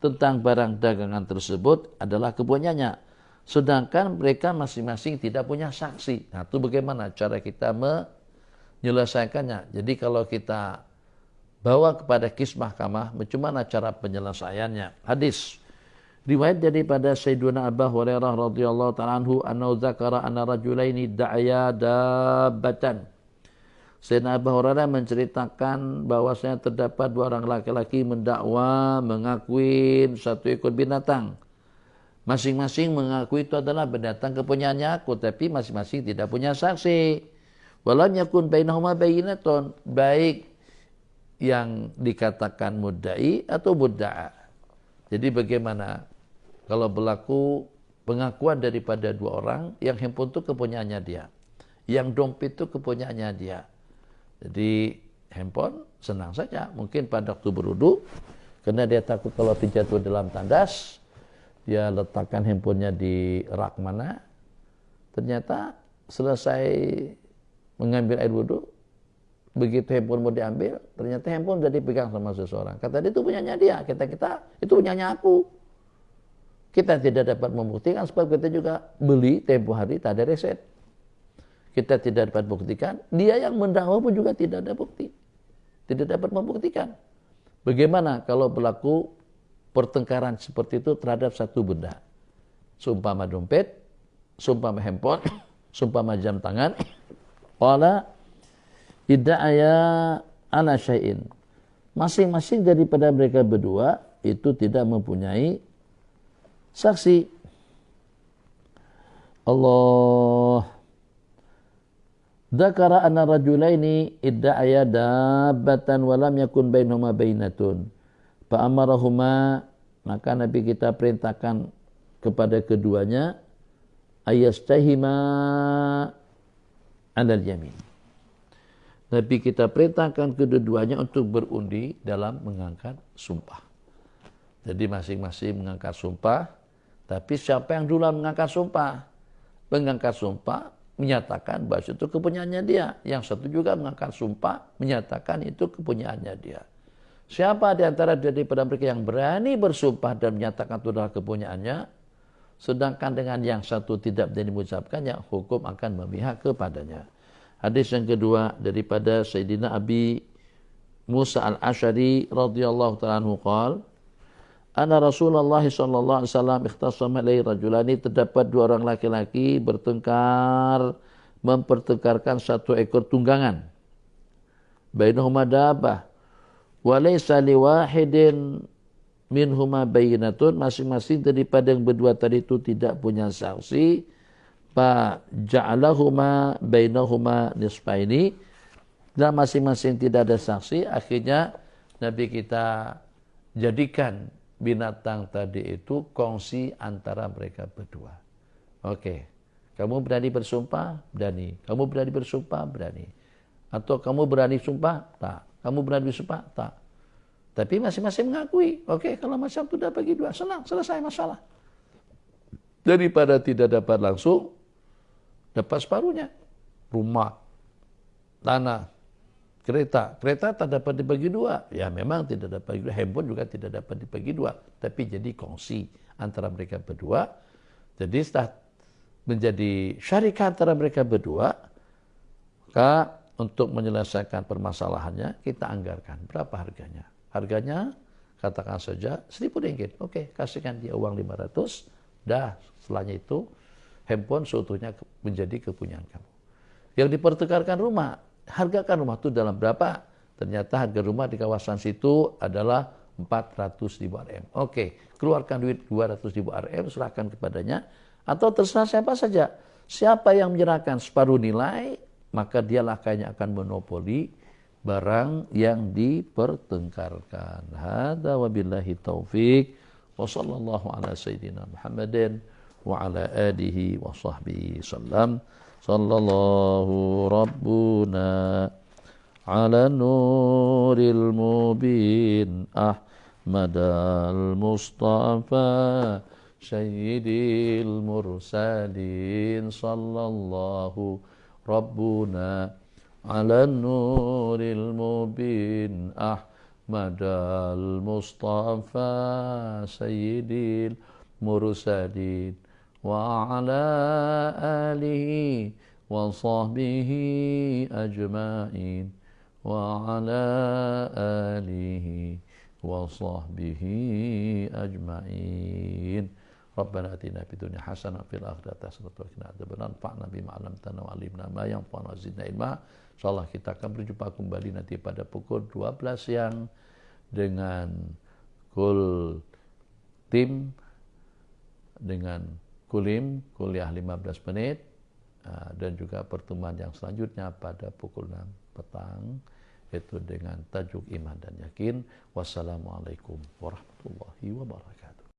tentang barang dagangan tersebut adalah kepunyaannya. Sedangkan mereka masing-masing tidak punya saksi. Nah, itu bagaimana cara kita menyelesaikannya. Jadi kalau kita bawa kepada kis mahkamah, bagaimana cara penyelesaiannya. Hadis riwayat daripada Sayyiduna Abu Hurairah radhiyallahu ta'ala anhu annahu dzakara anna rajulaini da'ya dabbatan. Sayyidina Abu Hurairah menceritakan bahwasanya terdapat dua orang laki-laki mendakwa mengakui satu ekor binatang. Masing-masing mengakui itu adalah binatang kepunyaannya aku, tapi masing-masing tidak punya saksi. Walam yakun bainahuma bayyinatun, baik yang dikatakan mudda'i atau mudda'a. Jadi bagaimana kalau berlaku pengakuan daripada dua orang yang handphone itu kepunyaannya dia, yang dompet itu kepunyaannya dia. Jadi handphone senang saja, mungkin pada waktu berwudu karena dia takut kalau terjatuh dalam tandas, dia letakkan handphonenya di rak mana, ternyata selesai mengambil air wudu, begitu handphone mau diambil, ternyata handphone sudah dipegang sama seseorang. Kata dia itu punyanya dia, kita itu punyanya aku. Kita tidak dapat membuktikan sebab kita juga beli tempo hari tak ada reset. Kita tidak dapat buktikan, dia yang mendakwa pun juga tidak ada bukti. Tidak dapat membuktikan. Bagaimana kalau berlaku pertengkaran seperti itu terhadap satu benda? Seumpama dompet, seumpama handphone, seumpama jam tangan. Qala idda'aya ala syai'in. Masing-masing daripada mereka berdua itu tidak mempunyai saksi. Allah dzakara anna rajulaini idda'aya dabbatan wa lam yakun bainahuma bainatun. Fa amarahuma, maka Nabi kita perintahkan kepada keduanya ayastahima 'alal yamin. Nabi kita perintahkan kedua-duanya untuk berundi dalam mengangkat sumpah. Jadi masing-masing mengangkat sumpah, tapi siapa yang duluan mengangkat sumpah? Mengangkat sumpah menyatakan bahwa itu kepunyaannya dia. Yang satu juga mengangkat sumpah menyatakan itu kepunyaannya dia. Siapa di antara daripada mereka yang berani bersumpah dan menyatakan itu adalah kepunyaannya, sedangkan dengan yang satu tidak berani mengucapkannya, hukum akan memihak kepadanya. Hadis yang kedua daripada Sayyidina Abi Musa al-Asy'ari radhiyallahu ta'ala anhu qala anna Rasulullah sallallahu alaihi wasallam ikhtasama ilaihi rajulani, terdapat dua orang laki-laki bertengkar, mempertengkarkan satu ekor tunggangan. Bainahuma dabbah wa laysa liwahidin minhuma bayyinatun, masing-masing daripada yang berdua tadi itu tidak punya saksi. Fa ja'alahuma bainahuma nisfaini, dan masing-masing tidak ada saksi, akhirnya Nabi kita jadikan binatang tadi itu kongsi antara mereka berdua. Oke, kamu berani bersumpah? Berani. Kamu berani bersumpah? Berani. Atau kamu berani sumpah? Tak. Kamu berani bersumpah? Tak. Tapi masing-masing mengakui. Oke, kalau macam itu dapat bagi dua, senang, selesai masalah. Daripada tidak dapat langsung, dapat separuhnya. Rumah, tanah, kereta tak dapat dibagi dua. Ya memang tidak dapat dibagi dua. Handphone juga tidak dapat dibagi dua. Tapi jadi kongsi antara mereka berdua. Jadi setelah menjadi syarikat antara mereka berdua, maka untuk menyelesaikan permasalahannya kita anggarkan. Berapa harganya? Harganya katakan saja 1.000 ringgit. Oke, kasihkan dia uang 500. Dah, setelahnya itu handphone seutuhnya menjadi kepunyaan kamu. Yang dipertukarkan rumah, hargakan rumah itu dalam berapa? Ternyata harga rumah di kawasan situ adalah 400.000 RM. Oke, keluarkan duit 200.000 RM, serahkan kepadanya. Atau terserah siapa saja. Siapa yang menyerahkan separuh nilai, maka dialah kayaknya akan monopoli barang yang dipertengkarkan. Hada wabillahi taufik. Wa sallallahu ala sayyidina Muhammadin wa ala alihi wa sahbihi sallam. Sallallahu rabbuna ala nuril mubin Ahmadal Mustafa Sayyidil mursalin. Sallallahu rabbuna ala nuril mubin Ahmadal Mustafa Sayyidil mursalin wa ala alihi wa sahbihi ajma'in wa ala alihi wa sahbihi ajma'in. Rabbana atina fid dunya hasanah fil akhirati hasanah wa qina adzabannar. Fa'na bima 'allamtana wa 'allimna ma yanfa'una zidna ilma. Insyaallah kita akan berjumpa kembali nanti pada pukul 12 siang dengan kulim kuliah 15 menit dan juga pertemuan yang selanjutnya pada pukul 6 petang yaitu dengan tajuk iman dan yakin. Wassalamualaikum warahmatullahi wabarakatuh.